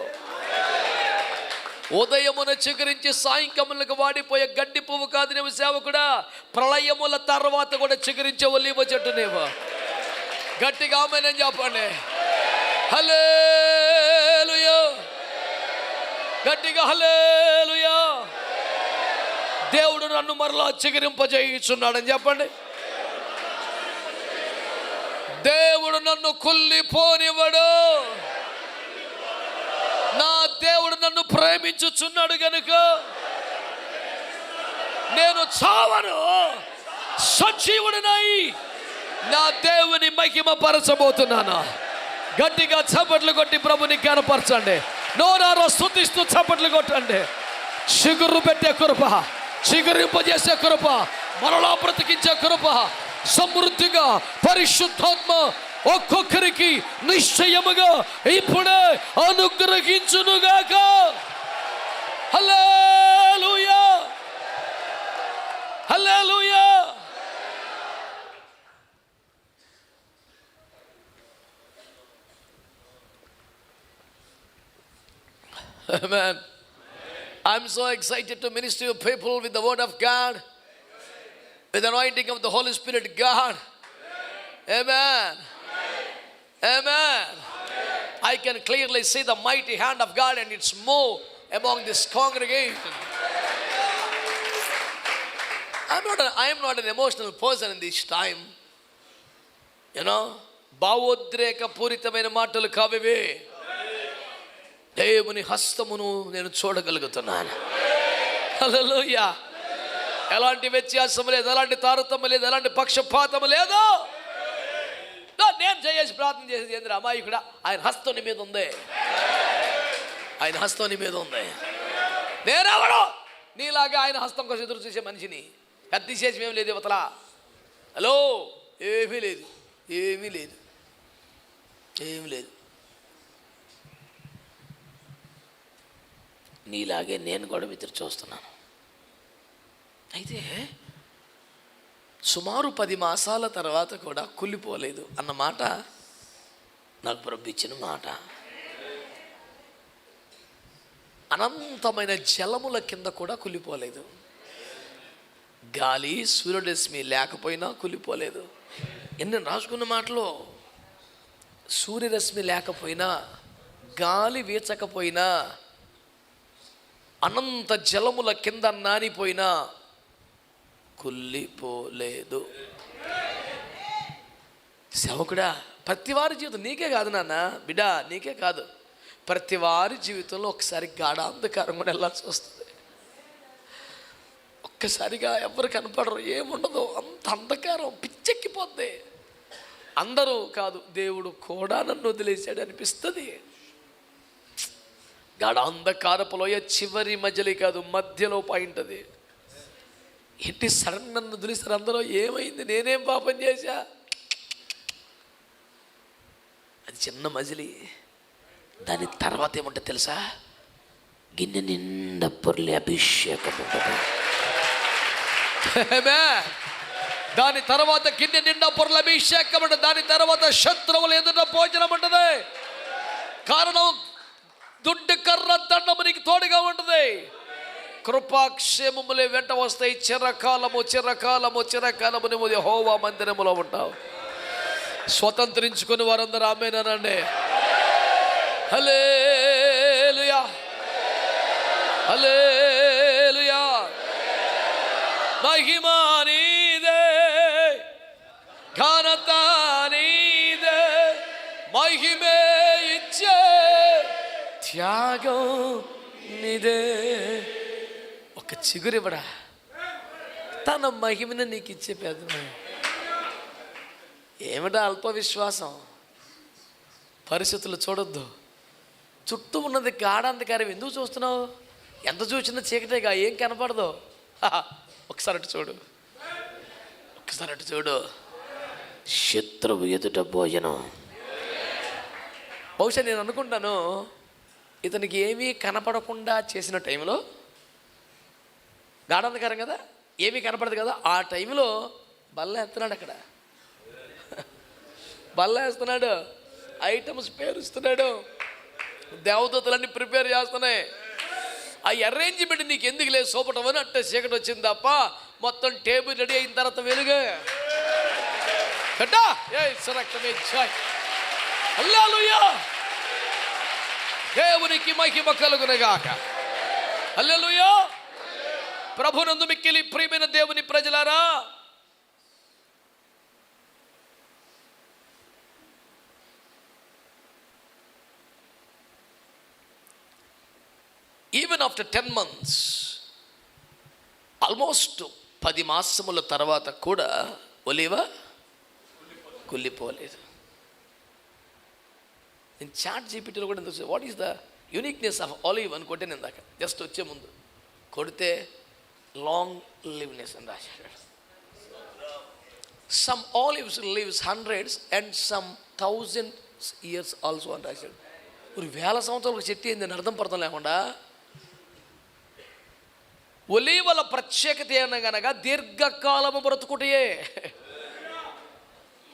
ఉదయమున చిగురించి సాయంకాలములకు వాడిపోయే గడ్డి పువ్వు కాదు నీవు సేవకుడా. ప్రళయముల తర్వాత కూడా చిగురించే ఒలీవ చెట్టు నీవు. గట్టిగా ఆమేన్ చెప్పండి. హల్లెలూయా, గట్టిగా హల్లెలూయా. దేవుడు నన్ను మరలా చిగురింపజేయుచున్నాడని చెప్పండి. దేవుడు నన్ను కుళ్ళిపోనివ్వడు. నా దేవుడు నన్ను ప్రేమించుచున్నాడు గనుక నేను చావను, సజీవుడినై నా దేవుని మహిమ పరచబోతున్నాను. గట్టిగా చప్పట్లు కొట్టి ప్రభుని కనపరచండి. నోరారా స్తుతిస్తూ చప్పట్లు కొట్టండి. చిగురు పెట్టే కృప, చిగురింపజేసే కృప, మరలా బ్రతికించే కృప సమృద్ధిగా పరిశుద్ధాత్మ ఒక్కొక్కరికి నిశ్చయముగా ఇప్పుడే అనుగ్రహించునుగాక. హల్లెలూయా, హల్లెలూయా. Amen. I'm so excited to minister to people with the word of God, with the anointing of the Holy Spirit God. Amen. Amen. I can clearly see the mighty hand of God and its move among this congregation. I am not an emotional person in this time. You know, భావోద్రేక పూరితమైన మాటలు కావివే. దేవుని హస్తమును నేను చూడగలుగుతున్నాను. హల్లెలూయా. ఎలాంటి వ్యత్యాసం లేదు, ఎలాంటి తారతమ్యం లేదు, ఎలాంటి పక్షపాతం లేదు. నేను చేసి ప్రార్థన చేసేది ఏంద్ర అమాయకుడా, ఆయన హస్తం నీ మీద ఉంది, ఆయన హస్తం నీ మీద ఉంది. నేనెవడో నీలాగా ఆయన హస్తం కోసం ఎదురు చూసే మనిషిని. అతిశేషం ఏమి లేదు ఇవతల. హలో, ఏమీ లేదు, ఏమీ లేదు, ఏమీ లేదు. నీలాగే నేను కూడా ఎదురు చూస్తున్నాను. అయితే సుమారు 10 మాసాల తర్వాత కూడా కుళ్ళిపోలేదు అన్నమాట నాకు ప్రభు ఇచ్చిన మాట. అనంతమైన జలముల కింద కూడా కుళ్ళిపోలేదు. గాలి సూర్యరశ్మి లేకపోయినా కుళ్ళిపోలేదు. ఎన్ని రాసుకున్న మాటలో, సూర్యరశ్మి లేకపోయినా, గాలి వీచకపోయినా, అనంత జలముల కింద నానిపోయినా కుళ్ళిపోలేదు. సేవకుడా, ప్రతివారి జీవితం నీకే కాదు నాన్న, బిడ్డా నీకే కాదు, ప్రతివారి జీవితంలో ఒకసారి గాఢాంధకారం కూడా వెళ్ళాల్సి వస్తుంది. ఒక్కసారిగా ఎవరు కనపడరు, ఏముండదు, అంత అంధకారం పిచ్చెక్కిపోద్ది. అందరూ కాదు, దేవుడు కూడా నన్ను వదిలేశాడు అనిపిస్తుంది. గాఢాంధకారపులోయ చివరి మధ్యలో కాదు, మధ్యలో పాయింట్ అది. ఏంటి సడన్ నన్ను వదిలేస్తారు అందరూ, ఏమైంది, నేనేం పాపం చేశా? అది చిన్న మజిలీ. దాని తర్వాత ఏముంటే తెలుసా? గిన్నె నిండా పొర్లి అభిషేకం ఉంటుంది. దాని తర్వాత గిన్నె నిండా పొర్ల అభిషేకం ఉంటుంది. దాని తర్వాత శత్రువులు ఎదుట భోజనం ఉంటుంది. కారణం దుడ్డు కర్ర దండము నీకు తోడుగా ఉంటుంది. కృపాక్షేమములే వెంట వస్తాయి. చిరకాలము చిరకాలము చిరకాలము నువ్వు యెహోవా మందిరములో ఉంటావు. స్వతంత్రించుకుని వారందరూ ఆమేనండి. హల్లెలూయా, హల్లెలూయా. మహిమ నీదే, ఘనత నీదే, మహిమే ఇచ్చే త్యాగం నీదే. ఒక చిగురివ్వడా, తన మహిమను నీకు ఇచ్చే పేదను. ఏమిటా అల్ప విశ్వాసం? పరిస్థితులు చూడొద్దు. చుట్టూ ఉన్నది గాఢాంధకారం. ఎందుకు చూస్తున్నావు? ఎంత చూసినా చీకటేగా, ఏం కనపడదు. ఒకసారి అటు చూడు, ఒకసారి అటు చూడు. శత్రువు ఎదుట భోజనం. బహుశా నేను అనుకుంటాను, ఇతనికి ఏమీ కనపడకుండా చేసిన టైంలో, గాఢాంధకారం కదా, ఏమీ కనపడదు కదా, ఆ టైంలో బల్ల ఎత్తున్నాడు. అక్కడ బల్ల వేస్తున్నాడు, ఐటమ్స్ పేరుస్తున్నాడు, దేవదూతలన్నీ ప్రిపేర్ చేస్తున్నాయి. ఆ అరేంజ్మెంట్ నీకు ఎందుకు లేదు సోపటం అని అంటే చీకటి వచ్చింది తప్ప, మొత్తం టేబుల్ రెడీ అయిన తర్వాత వెలుగే. హల్లెలూయా, దేవునికి మహిమ కలుగునుగాక. హల్లెలూయా. ప్రభునందు మిక్కిలి ప్రియమైన దేవుని ప్రజలారా, ఈవెన్ ఆఫ్టర్ 10 months, ఆల్మోస్ట్ 10 మాసముల తర్వాత కూడా ఒలీవ కుళ్ళిపోలేదు. నేను చాట్ జీపీటీలో కూడా ఎందుకు, what is the uniqueness of olive అని కొట్టాను ఇందాక, జస్ట్ వచ్చే ముందు కొడితే లాంగ్ లివ్నెస్ అని రాశాడు. Some olives lives 100s and some 1000 years also అని రాశాడు. ఒక 1000 సంవత్సరాలకు చెట్టు ఏందని అర్థం పడతాం లేకుండా. ఒలీవల ప్రత్యేకత ఏమనగా దీర్ఘకాలము బ్రతుకుటే.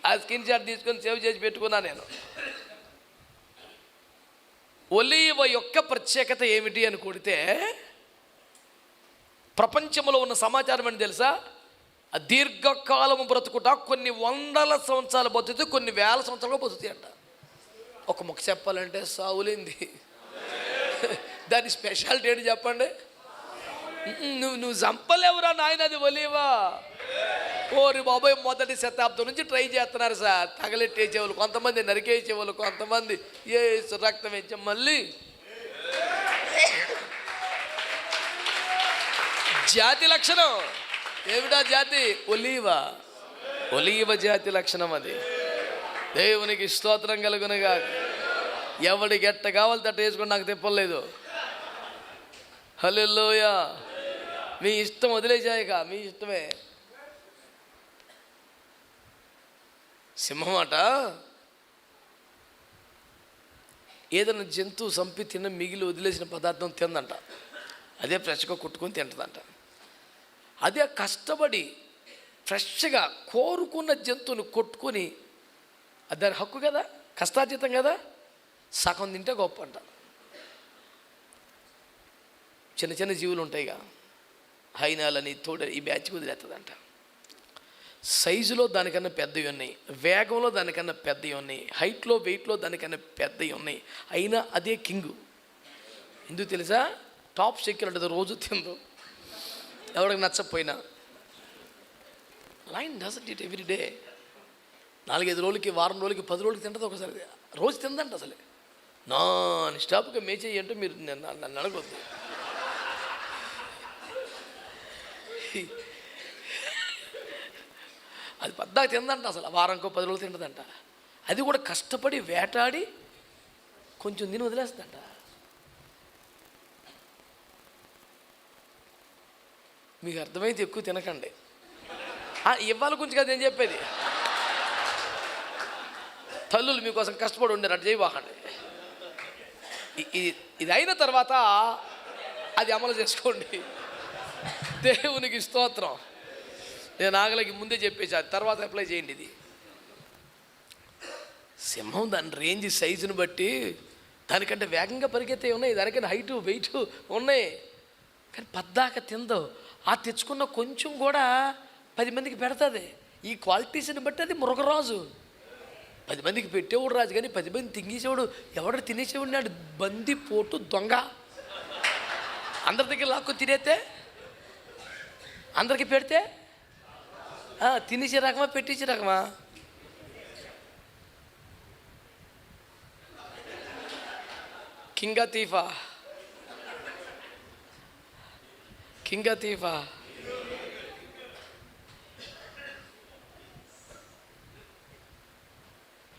ఆ స్క్రీన్ షాట్ తీసుకొని సేవ్ చేసి పెట్టుకున్నా నేను. ఒలీవ యొక్క ప్రత్యేకత ఏమిటి అని కొడితే, ప్రపంచంలో ఉన్న సమాచారం అని తెలుసా? ఆ దీర్ఘకాలము బ్రతుకుట, కొన్ని 100 సంవత్సరాలు బతుకుతుంది, కొన్ని 1000 సంవత్సరాలు బతుకుతాయి అంట. ఒక ముక్క చెప్పాలంటే సావులేంది. దాని స్పెషాలిటీ ఏంటి చెప్పండి? నువ్వు చంపలేవురా నాయన, అది ఒలీవా. ఓరి బాబాయ్, మొదటి శతాబ్దం నుంచి ట్రై చేస్తున్నారు సార్. తగలెట్టేసేవాళ్ళు కొంతమంది, నరికేసేవాళ్ళు కొంతమంది, ఏ రక్తం వేసే మళ్ళీ. జాతి లక్షణం ఏమిటా? జాతి ఒలీవా. ఒలీవ జాతి లక్షణం అది. దేవునికి స్తోత్రం కలుగునుగా. ఎవడికి ఎట్ట కావాలి తట్ట వేసుకొని నాకు తిప్పలేదు. హల్లెలూయా. మీ ఇష్టం, వదిలేసాయిక మీ ఇష్టమే. సింహమాట ఏదైనా జంతువు చంపి తిన్న మిగిలి వదిలేసిన పదార్థం తిందంట, అదే ఫ్రెష్గా కుట్టుకొని తింటుందంట. అదే కష్టపడి ఫ్రెష్గా కోరుకున్న జంతువుని కొట్టుకొని, అది దాని హక్కు కదా, కష్టార్జితం కదా, సగం తింటే గొప్ప అంట. చిన్న చిన్న జీవులు ఉంటాయిగా, హైనాలని తోడ ఈ బ్యాచ్ వదిలేస్తుందంట. సైజులో దానికన్నా పెద్దవి ఉన్నాయి, వేగంలో దానికన్నా పెద్దవి ఉన్నాయి, హైట్లో వెయిట్లో దానికన్నా పెద్దవి ఉన్నాయి, అయినా అదే కింగు. ఎందుకు తెలుసా? టాప్ సెక్యూరిటీ రోజు తిందు, ఎవరికి నచ్చకపోయినా. Line doesn't it every day. 4-5 రోజులకి, వారం రోజులకి, 10 రోజులకి తింటుంది ఒకసారి, రోజు తిందంట. అసలే నాన్ స్టాప్గా మేచేయి అంటే మీరు నన్ను అడగొద్దు. అది పద్దాక తిందంట, అసలు వారంకో 10 రోజులు తింటుందంట. అది కూడా కష్టపడి వేటాడి కొంచెం తిని వదిలేస్తుందంట. మీకు అర్థమైతే ఎక్కువ తినకండి. ఇవ్వాలి గురించి కదా నేను చెప్పేది. తల్లులు మీకోసం కష్టపడి ఉండారు, అటు చేయబాకండి. ఇది అయిన తర్వాత అది అమలు చేసుకోండి. దేవునికి స్తోత్రం. నేను ఆగలకి ముందే చెప్పేసి అది తర్వాత అప్లై చేయండి. ఇది సింహం దాని రేంజ్ సైజుని బట్టి దానికంటే వేగంగా పరిగెత్తే ఉన్నాయి, దానికంటే హైటు వెయిట్ ఉన్నాయి, కానీ పద్దాక తిందో. ఆ తెచ్చుకున్న కొంచెం కూడా 10 మందికి పెడుతుంది. ఈ క్వాలిటీస్ని బట్టి అది మృగరాజు. 10 మందికి పెట్టేవాడు రాజు, కానీ 10 మంది తింగేసేవాడు, ఎవడు తినేసేవాడు నాడు బంది పోటు దొంగ. అందరి దగ్గర లాక్కు తినేస్తే, అందరికి పెడితే తినేసే రకమా, పెట్టించే రకమా? కింగా తీఫా, కింగా తీఫా.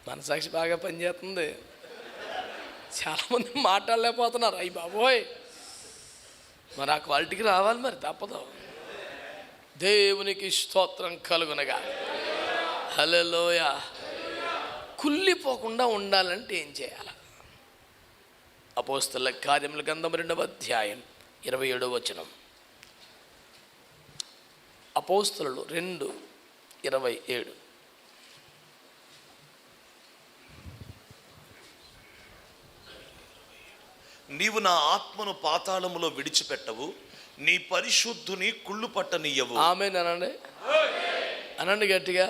మనసాక్షి బాగా పనిచేస్తుంది. చాలామంది మాట్లాడలేకపోతున్నారు. అయ్యి బాబోయ్, మరి ఆ క్వాలిటీకి రావాలి, మరి తప్పదు. దేవునికి స్తోత్రం కలుగునగా. హల్లెలూయా. కుళ్ళిపోకుండా ఉండాలంటే ఏం చేయాలి? అపోస్తలుల కార్యముల గ్రంథం 2వ అధ్యాయం 27వ వచనం. అపోస్తలులు 2:27. నీవు నా ఆత్మను పాతాళములో విడిచిపెట్టవు, నీ పరిశుద్ధుని కుళ్ళు పట్టనీయవు. ఆమేన్ అనండి, అనండి గట్టిగా.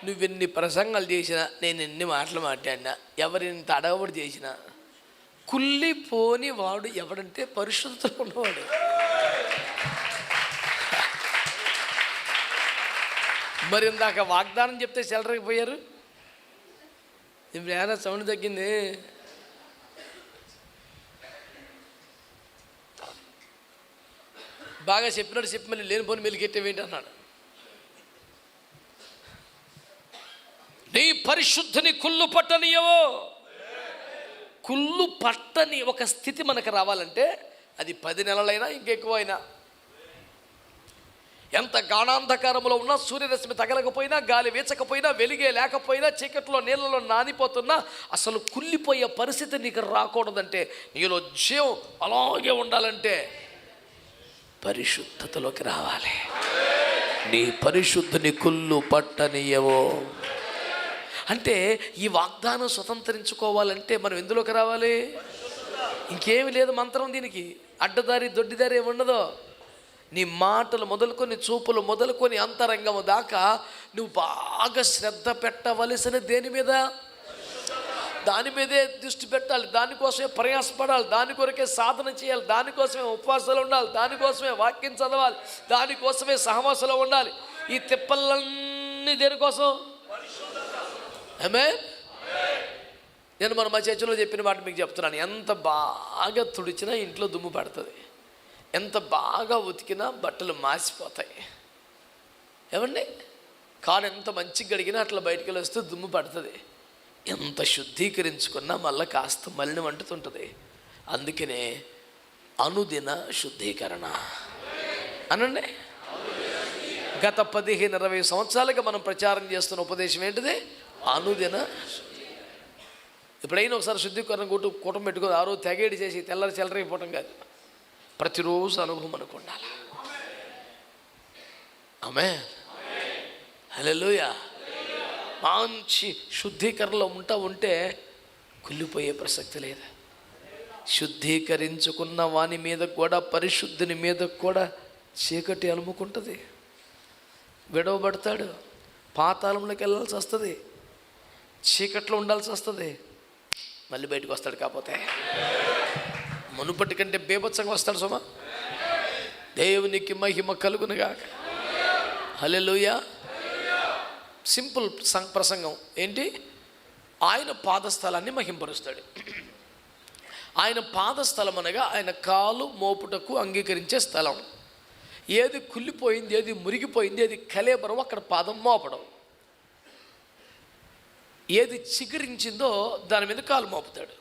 నువ్వెన్ని ప్రసంగాలు చేసినా, నేను ఎన్ని మాటలు మాట్లాడినా, ఎవరిని అడగబడి చేసినా, కుళ్ళిపోని వాడు ఎవడంటే పరిశుద్ధులు ఉన్నవాడు. మరి ఇందాక వాగ్దానం చెప్తే చెలరకపోయారు. ఇప్పుడు ఏమైనా సౌండ్ తగ్గింది. బాగా చెప్పినట్టు చెప్పి మళ్ళీ లేనిపోని మెలికెట్టేవేంటి అన్నాడు. నీ పరిశుద్ధిని కుళ్ళు పట్టనీయవో. కుళ్ళు పట్టని ఒక స్థితి మనకు రావాలంటే అది 10 నెలలైనా ఇంకెక్కువ అయినా, ఎంత గాఢాంధకారంలో ఉన్నా, సూర్యరశ్మి తగలకపోయినా, గాలి వీచకపోయినా, వెలిగే లేకపోయినా, చీకట్లో నీళ్ళలో నానిపోతున్నా, అసలు కుళ్ళిపోయే పరిస్థితి నీకు రాకూడదంటే, నీలో జీవం అలాగే ఉండాలంటే పరిశుద్ధతలోకి రావాలి. నీ పరిశుద్ధిని కుళ్ళు పట్టనీయవో అంటే ఈ వాగ్దానం స్వతంత్రించుకోవాలంటే మనం ఎందులోకి రావాలి? ఇంకేమి లేదు మంత్రం దీనికి. అడ్డదారి దొడ్డిదారి ఏమి ఉండదు. నీ మాటలు మొదలుకొని, చూపులు మొదలుకొని, అంతరంగము దాకా నువ్వు బాగా శ్రద్ధ పెట్టవలసిన దేని మీద? దాని మీదే దృష్టి పెట్టాలి, దానికోసమే ప్రయాసపడాలి, దాని కొరకే సాధన చేయాలి, దానికోసమే ఉపవాసాలు ఉండాలి, దానికోసమే వాక్యం చదవాలి, దానికోసమే సహవాసంలో ఉండాలి. ఈ తిప్పలన్నీ దేనికోసం? ఆమేన్. నేను మా చర్చలో చెప్పిన మాట మీకు చెప్తున్నాను. ఎంత బాగా తుడిచినా ఇంట్లో దుమ్ము పడుతుంది, ఎంత బాగా ఉతికినా బట్టలు మాసిపోతాయి. ఏమండి? కారు ఎంత మంచిగా గడిగినా అట్లా బయటికి వెళ్ళి వస్తే దుమ్ము పడుతుంది. ఎంత శుద్ధీకరించుకున్నా మళ్ళీ కాస్త మలినం అంటుతుంటుంది. అందుకనే అనుదిన శుద్ధీకరణ అనండి. గత 15-20 సంవత్సరాలుగా మనం ప్రచారం చేస్తున్న ఉపదేశం ఏంటిది? అనుదిన. ఎప్పుడైనా ఒకసారి శుద్ధీకరణ కూటం పెట్టుకొని ఆ రోజు తెగేడి చేసి తెల్లరి చెల్లరైపోవటం కాదు. ప్రతిరోజు అనుభవం మనకు ఉండాలి. ఆమేన్. హల్లెలూయా. మంచి శుద్ధీకరణలో ఉంటే కుళ్ళిపోయే ప్రసక్తి లేదు. శుద్ధీకరించుకున్న వాని మీద కూడా, పరిశుద్ధుని మీద కూడా చీకటి అలుముకుంటుంది. విడవబడతాడు, పాతాళంలోకి వెళ్ళాల్సి వస్తుంది, చీకట్లో ఉండాల్సి వస్తుంది, మళ్ళీ బయటకు వస్తాడు. కాకపోతే మునుపటి కంటే బేభత్సంగా వస్తాడు. సుమా, దేవునికి మహిమ కలుగునుగాక. హల్లెలూయా. సింపుల్ ప్రసంగం ఏంటి? ఆయన పాదస్థలాన్ని మహింపరుస్తాడు. ఆయన పాదస్థలం అనగా ఆయన కాలు మోపుటకు అంగీకరించే స్థలం. ఏది కుళ్ళిపోయింది, ఏది మురిగిపోయింది, ఏది కలేబరం అక్కడ పాదం మోపడం. ఏది చిగురించిందో దాని మీద కాలు మోపుతాడు.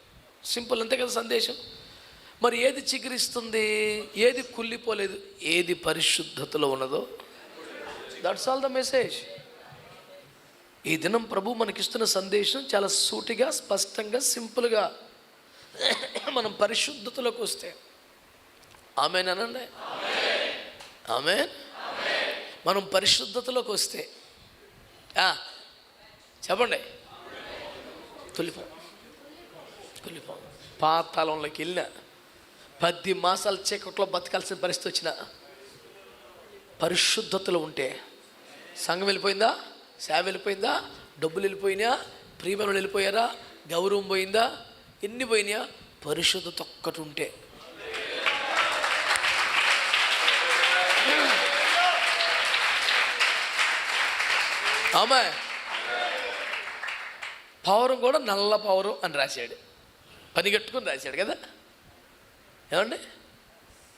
సింపుల్, అంతే కదా సందేశం. మరి ఏది చిగురిస్తుంది, ఏది కుళ్ళిపోలేదు, ఏది పరిశుద్ధతలో ఉన్నదో, దట్స్ ఆల్ ద మెసేజ్. ఈ దినం ప్రభు మనకిస్తున్న సందేశం చాలా సూటిగా, స్పష్టంగా, సింపుల్గా. మనం పరిశుద్ధతలోకి వస్తే, ఆమేన్ అనండి, ఆమేన్. మనం పరిశుద్ధతలోకి వస్తే చెప్పండి, కుళ్ళిపోం. పాతాళంలోకి వెళ్ళిన 10 మాసాలు చీకట్లో బతకాల్సిన పరిస్థితి వచ్చిన పరిశుద్ధతలో ఉంటే, సంఘం వెళ్ళిపోయిందా, సేవ వెళ్ళిపోయిందా, డబ్బులు వెళ్ళిపోయినా, ప్రియమనులు వెళ్ళిపోయారా, గౌరవం పోయిందా, ఎన్ని పోయినాయా, పరిశుద్ధత ఒక్కటి ఉంటే. ఆమె పౌరం కూడా నల్ల పౌరం అని రాశాడు, పని కట్టుకుని రాశాడు కదా. ఏమండి,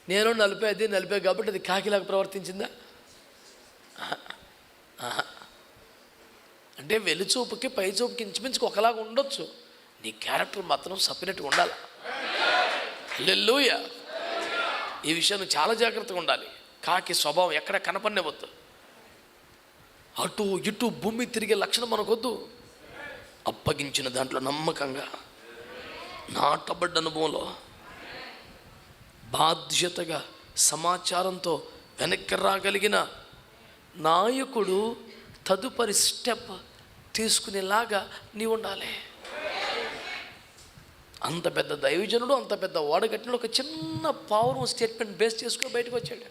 నేను 40 కాబట్టి అది కాకిలాగా ప్రవర్తించిందా? అంటే వెలుచూపుకి పై చూపుకి ఇంచుమించుకు ఒకలాగా ఉండొచ్చు, నీ క్యారెక్టర్ మాత్రం సపరేట్గా ఉండాలి. హల్లెలూయా. ఈ విషయాన్ని చాలా జాగ్రత్తగా ఉండాలి. కాకి స్వభావం ఎక్కడ కనపడనివ్వద్దు. అటు ఇటు భూమి తిరిగే లక్షణం మనకొద్దు. అప్పగించిన దాంట్లో నమ్మకంగా, నాటబడ్డ అనుభవంలో బాధ్యతగా, సమాచారంతో వెనక్కి రాగలిగిన నాయకుడు తదుపరి స్టెప్ తీసుకునేలాగా నీవు ఉండాలి. అంత పెద్ద దైవజనుడు, అంత పెద్ద ఓడగట్టినడు ఒక చిన్న పౌరం స్టేట్మెంట్ బేస్ చేసుకుని బయటకు వచ్చాడు.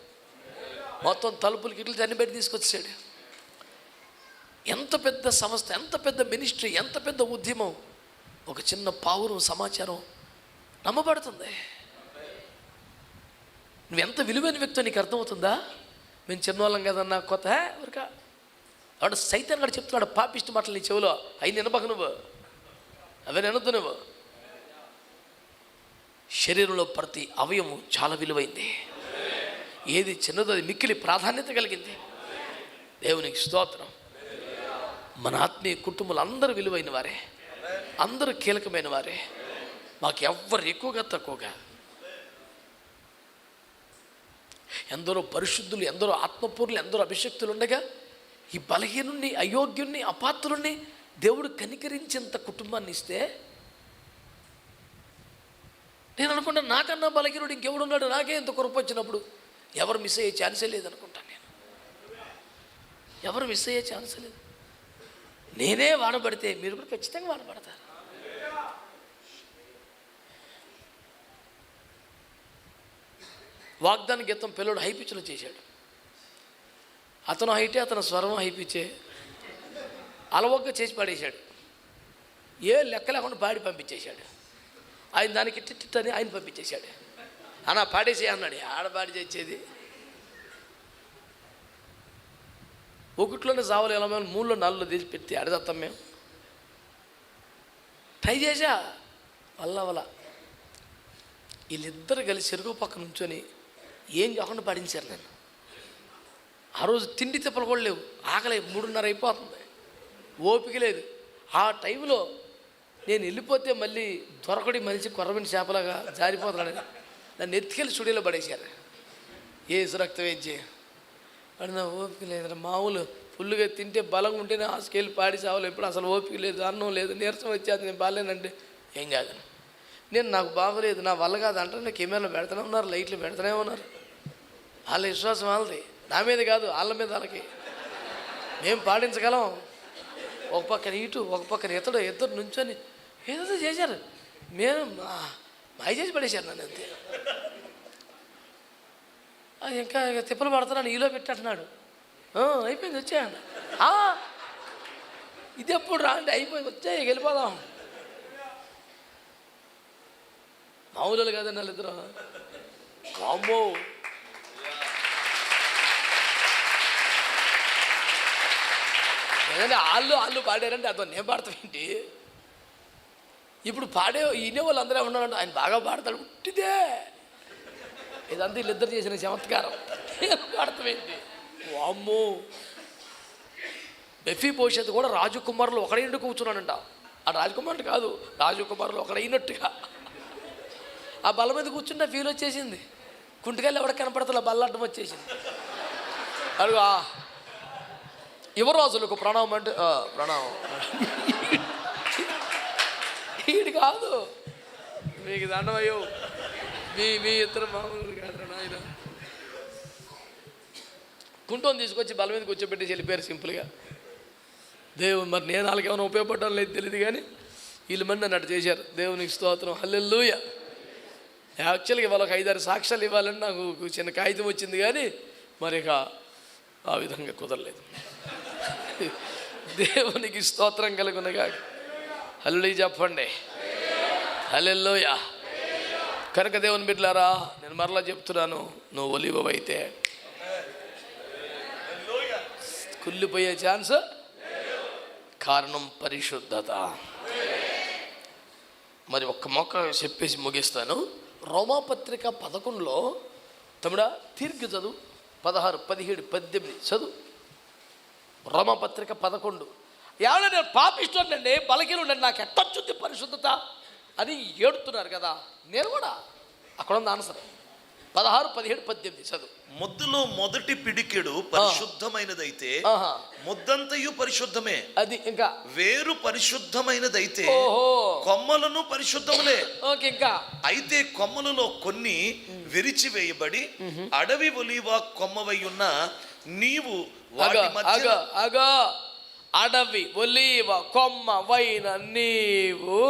మొత్తం తలుపులు గిట్లు అన్ని బయట తీసుకొచ్చాడు. ఎంత పెద్ద సంస్థ, ఎంత పెద్ద మినిస్ట్రీ, ఎంత పెద్ద ఉద్యమం, ఒక చిన్న పౌరం సమాచారం నమ్మబడుతుంది. నువ్వు ఎంత విలువైన వ్యక్తి నీకు అర్థమవుతుందా? మేము చిన్నవాళ్ళం కదన్నా, కొత్త ఊరికా వాడు సైతాన్ గారు చెప్తున్నాడు పాపిష్టి మాటలు నీ చెవిలో, అవి వినబక నువ్వు, అవే వినొద్దు నువ్వు. శరీరంలో ప్రతి అవయవం చాలా విలువైంది. ఏది చిన్నదో అది మిక్కిలి ప్రాధాన్యత కలిగింది. దేవునికి స్తోత్రం. మన ఆత్మీయ కుటుంబాలు అందరూ విలువైన వారే, అందరూ కీలకమైన వారే. మాకు ఎవ్వరు ఎక్కువగా తక్కువగా. ఎందరో పరిశుద్ధులు, ఎందరో ఆత్మపూర్లు, ఎందరో అభిషక్తులు ఉండగా ఈ బలహీనుణ్ణి, అయోగ్యుణ్ణి, అపాత్రుణ్ణి దేవుడు కనికరించేంత కుటుంబాన్ని ఇస్తే, నేను అనుకుంటా నాకన్నా బలహీనుడు ఇంకెవడున్నాడు, నాకే ఇంత కృప వచ్చినప్పుడు ఎవరు మిస్ అయ్యే ఛాన్సే లేదనుకుంటాను నేను. ఎవరు మిస్ అయ్యే ఛాన్సే లేదు. నేనే వాడబడితే మీరు కూడా ఖచ్చితంగా వాడబడతారు. వాగ్దాన గీతం పిల్లడు హైపిచ్లో చేశాడు. అతను హైటే, అతను స్వరం హైపిచ్చే, అలవగ్గా చేసి పడేశాడు. ఏ లెక్క లేకుండా పాడి పంపించేశాడు. ఆయన దానికి టిట్టని ఆయన పంపించేశాడు. అన్నా పాడేసే అన్నాడు. ఆడపాడి చేసేది ఒకటిలోనే సావలు ఎలా మేము 3లో 4లో తీసి పెట్టి అడదత్తాం మేము. ట్రై చేశా వల్ల వీళ్ళిద్దరు కలిసి చెరుకు పక్క నుంచొని ఏం కాకుండా పాడించారు నన్ను. ఆ రోజు తిండి తిప్పలు కూడా లేవు, ఆకలి 3:30 అయిపోతుంది, ఓపిక లేదు. ఆ టైంలో నేను వెళ్ళిపోతే మళ్ళీ దొరకడి మనిషి కొర్రమిని చేపలాగా జారిపోతున్నాడని నన్ను ఎత్తుకెళ్ళి స్టూడియోలో పడేశారు. ఏసు రక్తం వేయించి అడి నా ఓపిక లేదు. మామూలు ఫుల్గా తింటే బలంగా ఉంటేనే ఆ స్కేల్ పాడి సావలు. ఎప్పుడు అసలు ఓపిక లేదు, అన్నం లేదు, నీరసం వచ్చేది. నేను బాగాలేనంటే ఏం కాదు, నేను నాకు బాగోలేదు, నా వల్ల కాదు అంటే నాకు కెమెరాలు పెడుతూనే ఉన్నారు, లైట్లు పెడుతూనే ఉన్నారు. వాళ్ళ విశ్వాసం వాళ్ళది, నా మీద కాదు, వాళ్ళ మీద వాళ్ళకి. మేము పాటించగలం. ఒక పక్కన ఇటు, ఒక పక్కన ఇద్దరు నుంచొని ఏదో చేశారు. మేము మాయ చేసి పడేశారు నన్ను అంతే. ఇంకా తిప్పలు పడుతున్నాను, ఈలో పెట్టంటున్నాడు. అయిపోయింది, వచ్చాయండి. ఇది ఎప్పుడు రాండి, అయిపోయింది, వచ్చాయి, వెళ్ళిపోదాం. మామూలు కాదండి వాళ్ళిద్దరు. అమ్మో, ఏదంటే వాళ్ళు పాడారంటే అదో నేను పాడతామేంటి. ఇప్పుడు ఈయనే వాళ్ళు అందరూ ఉన్నారంటే ఆయన బాగా పాడతాడు, ఉట్టిదే. ఇదంతా వీళ్ళిద్దరు చేసిన చమత్కారం. పాడతామేంటి. అమ్మో, మెఫీబోషెత్ కూడా రాజకుమారులు ఒకడైనట్టు కూర్చున్నాడంట. ఆ రాజకుమారుడు కాదు, రాజకుమారులు ఒకడైనట్టుగా ఆ బల్ల మీద కూర్చున్న ఫీల్ వచ్చేసింది. కుంటికాయలు ఎవడ కనపడతా బల్ల అడ్డం వచ్చేసింది. అడుగు యువరాజులకు ప్రణామం అంటే ప్రణామం. వీడు కాదు, మీకు దండమయ్యో, మీ ఇద్దరు మామూలు కాదు నాయన. కుంటోని తీసుకొచ్చి బల మీద కూర్చోబెట్టేసి వెళ్ళిపోయారు సింపుల్గా. దేవుడు మరి నేను వాళ్ళకి ఏమైనా ఉపయోగపడడం లేదు తెలియదు, కానీ వీళ్ళు మంది నన్ను అటు చేశారు. దేవునికి స్తోత్రం, హల్లెలూయా. యాక్చువల్గా ఇవాళ ఒక 5-6 సాక్ష్యాలు ఇవ్వాలని నాకు చిన్న కాగితం వచ్చింది, కానీ మరి ఇక ఆ విధంగా కుదరలేదు. దేవునికి స్తోత్రం కలుగునగా. హల్లెలూయా చెప్పండి, హల్లెలూయా. కనుక దేవుని బిడ్డలారా, నేను మరలా చెప్తున్నాను, నువ్వు ఒలివైతే కుళ్ళిపోయే ఛాన్స్. కారణం పరిశుద్ధత. మరి ఒక్క మొక్క చెప్పేసి ముగిస్తాను. రోమాపత్రిక 11లో తమ్ముడా తీర్పు చదువు, 16, 17, 18 చదువు. రోమాపత్రిక 11. ఏమన్నా నేను పాపిస్తుండండి, బలహీనుండండి, నాకు ఎట్టొచ్చుద్ది పరిశుద్ధత అని ఏడుతున్నారు కదా. నేను కూడా అక్కడ ఉంది ఆన్సర్. 16, 17, 18 చదువు. ముద్దులో మొదటి పిడికెడు పరిశుద్ధమైనదైతే ముద్దంతయు పరిశుద్ధమే. అది ఇంకా వేరు పరిశుద్ధమైనదైతే కొమ్మలను పరిశుద్ధములే. ఇంకా అయితే కొమ్మలలో కొన్ని విరిచివేయబడి అడవి ఒలీవ కొమ్మవై ఉన్న నీవు అడవి ఒలీవ కొమ్మవైన నీవు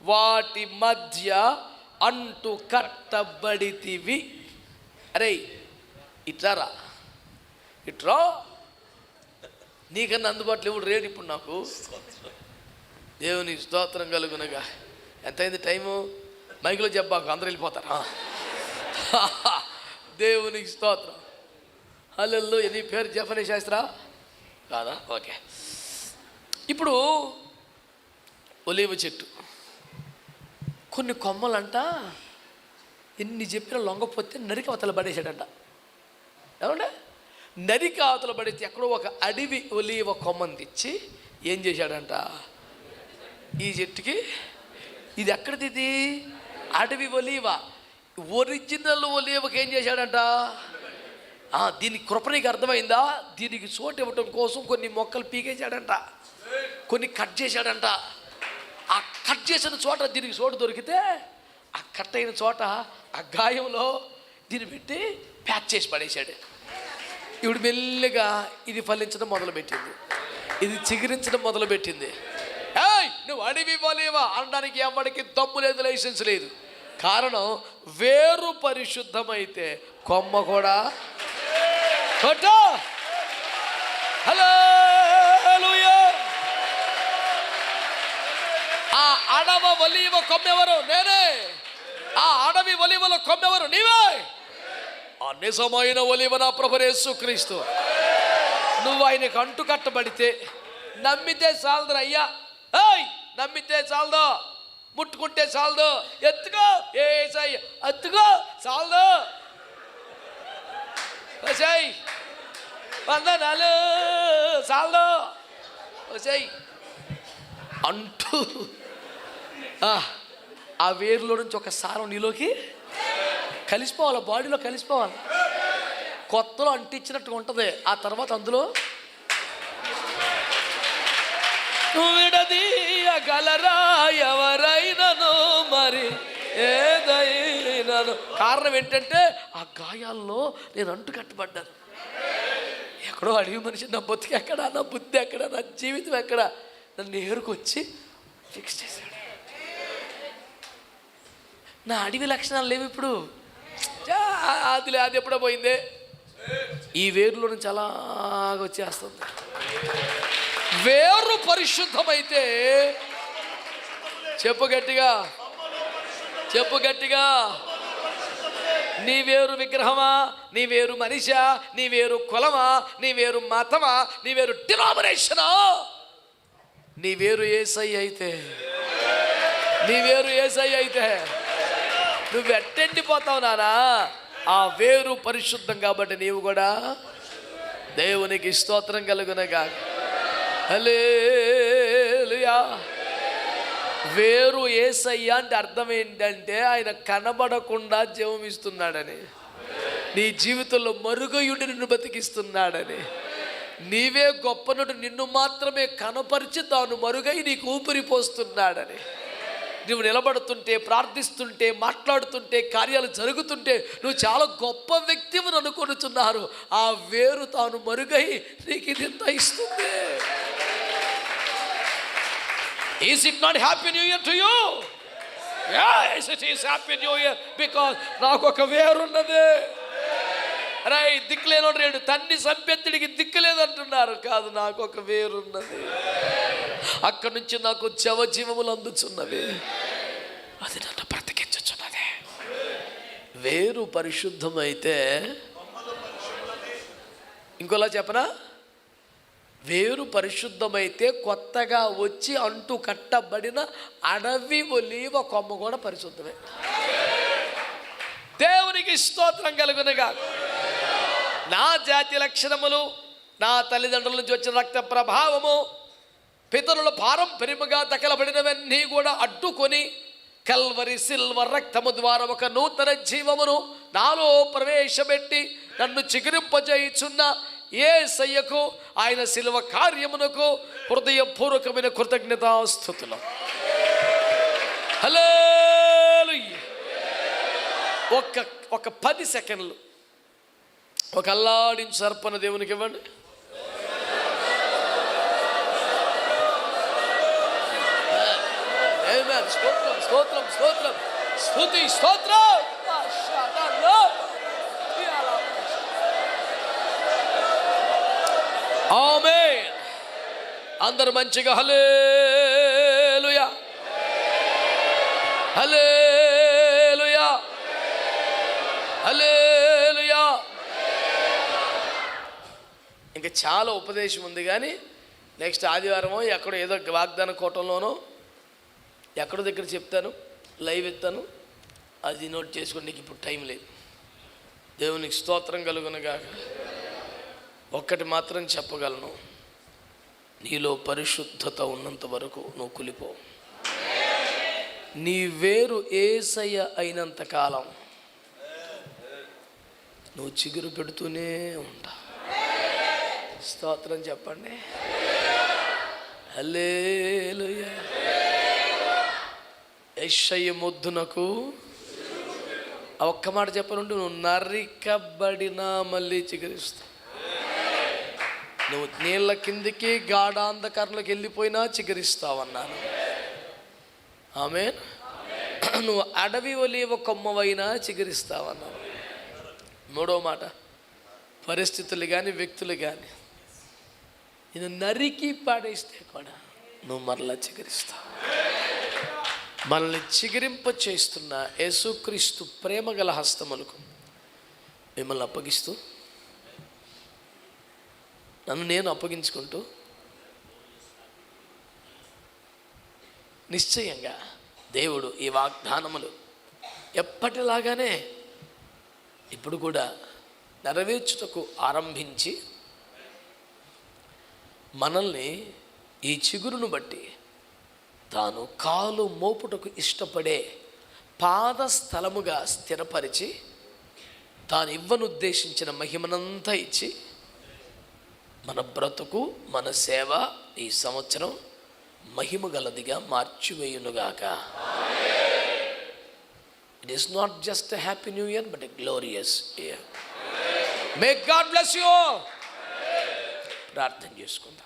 వాటి మధ్య అంటు కట్టబడితివి. అరే ఇట్రారా, ఇట్రా, నీకన్నా అందుబాటులో ఇప్పుడు రేటు. ఇప్పుడు నాకు దేవుని స్తోత్రం కలుగునగా. ఎంతైంది టైము? మైకులో చెప్పాకు, అందరూ వెళ్ళిపోతారా. దేవునికి స్తోత్రం, హల్లెలూయా. నీ పేరు జఫనీ శాస్త్రా కాదా? ఓకే. ఇప్పుడు ఒలీవ చెట్టు కొన్ని కొమ్మలంట ఎన్ని చెప్పినా లొంగపోతే నరికి అవతల పడేసాడంట. ఏమంటే నరికి అవతల పడితే ఎక్కడో ఒక అడవి ఒలీవ కొమ్మని తెచ్చి ఏం చేశాడంట, ఈ చెట్టుకి, ఇది ఎక్కడిది, ఇది అడవి ఒలీవ, ఒరిజినల్ ఒలీవకి ఏం చేశాడంట, దీనికి కృప నీకు అర్థమైందా? దీనికి చోటు ఇవ్వటం కోసం కొన్ని మొక్కలు పీకేశాడంట, కొన్ని కట్ చేశాడంట. ఆ కట్ చేసిన చోట దీనికి చోటు దొరికితే ఆ కట్ అయిన చోట ఆ గాయంలో దీన్ని పెట్టి ప్యాక్ చేసి పడేశాడు. ఇప్పుడు మెల్లిగా ఇది ఫలించడం మొదలుపెట్టింది, ఇది చిగురించడం మొదలుపెట్టింది. నువ్వు అడివి పోలేవా అనడానికి ఎవరికి దమ్ము లేదు, లైసెన్స్ లేదు. కారణం వేరు పరిశుద్ధమైతే కొమ్మ కూడా. హల్లెలూయా. ఆ అడవ ఒలీవ కొమ్మెవరు? నేనే. ఆ అడవి ఒలీవల కొమ్మెవరు? నీవే. ఆ నిజమైన ఒలీవ నా ప్రభువు యేసుక్రీస్తు. నువ్వు ఆయనకు అంటు కట్టబడితే నమ్మితే చాలదు అయ్యా. నమ్మితే చాలదు, ముట్టుకుంటే చాలదు, ఎత్తుకో ఏసయ్య, ఎత్తుకో చాలదు, వందనాలు చాలదు, వచ్చాయి అంటూ ఆ వేరులో నుంచి ఒక సారం నీలోకి కలిసిపోవాలి, బాడీలో కలిసిపోవాలి. కొత్తలో అంటించినట్టుగా ఉంటుంది. ఆ తర్వాత అందులో విడదీయగలరా ఎవరైనాను మరి ఏదైనాను. కారణం ఏంటంటే ఆ గాయాల్లో నేను అంటు కట్టబడ్డాను. ఎక్కడో అడవి మనిషి, నా బతుకు ఎక్కడ, నా బుద్ధి ఎక్కడ, నా జీవితం ఎక్కడ, నన్ను ఏరుకొచ్చి ఫిక్స్ చేశాడు. నా అడవి లక్షణాలు లేవు ఇప్పుడు, అది ఎప్పుడో పోయిందే. ఈ వేరులో నుంచి అలాగ వచ్చేస్తుంది. వేరు పరిశుద్ధమైతే, చెప్పు గట్టిగా, చెప్పు గట్టిగా, నీ వేరు విగ్రహమా, నీ వేరు మనిషా, నీ వేరు కులమా, నీ వేరు మతమా, నీ వేరు డినామినేషనా, నీ వేరు యేసయ్య అయితే, నీ వేరు యేసయ్య అయితే నువ్వు ఎట్టెండిపోతావు నానా. ఆ వేరు పరిశుద్ధం కాబట్టి నీవు కూడా దేవునికి స్తోత్రం కలుగునగా. హల్లెలూయా. వేరు యేసయ్య అంటే అర్థం ఏంటంటే ఆయన కనబడకుండా జీవం ఇస్తున్నాడని, నీ జీవితంలో మరుగుయుడి నిన్ను బతికిస్తున్నాడని, నీవే గొప్పనుడు నిన్ను మాత్రమే కనపరిచి తాను మరుగై నీకు ఊపిరి పోస్తున్నాడని, నువ్వు నిలబడుతుంటే, ప్రార్థిస్తుంటే, మాట్లాడుతుంటే, కార్యాలు జరుగుతుంటే నువ్వు చాలా గొప్ప వ్యక్తిని అనుకొనుచున్నారు. ఆ వేరు తాను మరుగై నీకు ఇది ఎంత ఇస్తుంది. Is it not Happy New Year to you? Yes, it is Happy New Year because నాకు ఒక వేరు ఉన్నది. అరే దిక్కులేనోడు రేడు తన్ని సంపెత్తుడికి దిక్కులేదంటున్నారు. కాదు, నాకు ఒక వేరు ఉన్నది. అక్కడి నుంచి నాకు జవజీవములు అందుచున్నవి, అది నన్ను బ్రతికించుచున్నది. వేరు పరిశుద్ధమైతే, ఇంకోలా చెప్పనా, వేరు పరిశుద్ధమైతే కొత్తగా వచ్చి అంటు కట్టబడిన అడవి ఒలీవ కొమ్మ కూడా పరిశుద్ధమే. దేవునికి స్తోత్రం కలుగునగా. నా జాతి లక్షణములు, నా తల్లిదండ్రుల నుంచి వచ్చిన రక్త ప్రభావము, పితరుల పారంపర్యముగా దఖలబడినవన్నీ కూడా అడ్డుకొని కల్వరి సిల్వర్ రక్తము ద్వారా ఒక నూతన జీవమును నాలో ప్రవేశపెట్టి నన్ను చిగురింపజేయుచున్న యేసయ్యకు, ఆయన శిలువ కార్యమునకు హృదయపూర్వకమైన కృతజ్ఞతాస్తుతులు. హల్లెలూయా. ఒక 10 సెకండ్లు ఒక అల్లాడించు అర్పణ దేవునికి ఇవ్వండి. స్తోత్రం స్తోత్రం స్తోత్రం స్తుతి స్తోత్రం. ఆమేన్. అందరూ మంచిగా హల్లెలూయా హల్లెలూయా హల్లెలూయా. ఇంకా చాలా ఉపదేశం ఉంది, కానీ నెక్స్ట్ ఆదివారమో ఎక్కడో ఏదో వాగ్దాన కోటంలోనో ఎక్కడో దగ్గర చెప్తాను, లైవ్ ఎత్తాను, అది నోట్ చేసుకోండి. నీకు ఇప్పుడు టైం లేదు. దేవునికి స్తోత్రం కలుగునగాక. ఒక్కటి మాత్రం చెప్పగలను, నీలో పరిశుద్ధత ఉన్నంత వరకు నువ్వు కులిపో. నీ వేరు యేసయ్య అయినంత కాలం నువ్వు చిగురు పెడుతూనే ఉంటా. స్తోత్రం చెప్పండి. హల్లెలూయా. యేసయ్య మొద్దునకు ఒక్క మాట చెప్పనుండి, నువ్వు నరికబడినా మళ్ళీ చిగురిస్తావు. నువ్వు నీళ్ళ కిందికి గాఢాంధకారంలోకి వెళ్ళిపోయినా చిగురిస్తావన్నాను. ఆమేన్. నువ్వు అడవి ఒలీవ కొమ్మవైనా చిగురిస్తావన్నాను. మూడో మాట, పరిస్థితులు కానీ వ్యక్తులు కానీ నేను నరికి పాడేస్తే కూడా నువ్వు మరలా చిగురిస్తావు. మనల్ని చిగురింప చేస్తున్న యేసుక్రీస్తు ప్రేమగల హస్తములకు మిమ్మల్ని అప్పగిస్తూ, నన్ను నేను అప్పగించుకుంటూ, నిశ్చయంగా దేవుడు ఈ వాగ్దానములు ఎప్పటిలాగానే ఇప్పుడు కూడా నెరవేర్చుటకు ఆరంభించి మనల్ని ఈ చిగురును బట్టి తాను కాలు మోపుటకు ఇష్టపడే పాదస్థలముగా స్థిరపరిచి తాను ఇవ్వనుద్దేశించిన మహిమనంతా ఇచ్చి మన బ్రతుకు, మన సేవ ఈ సంవత్సరం మహిమ గలదిగా మార్చివేయునుగాక. It is not just a happy new year but a glorious year. May God bless you all. ప్రార్థన చేసుకుందాం.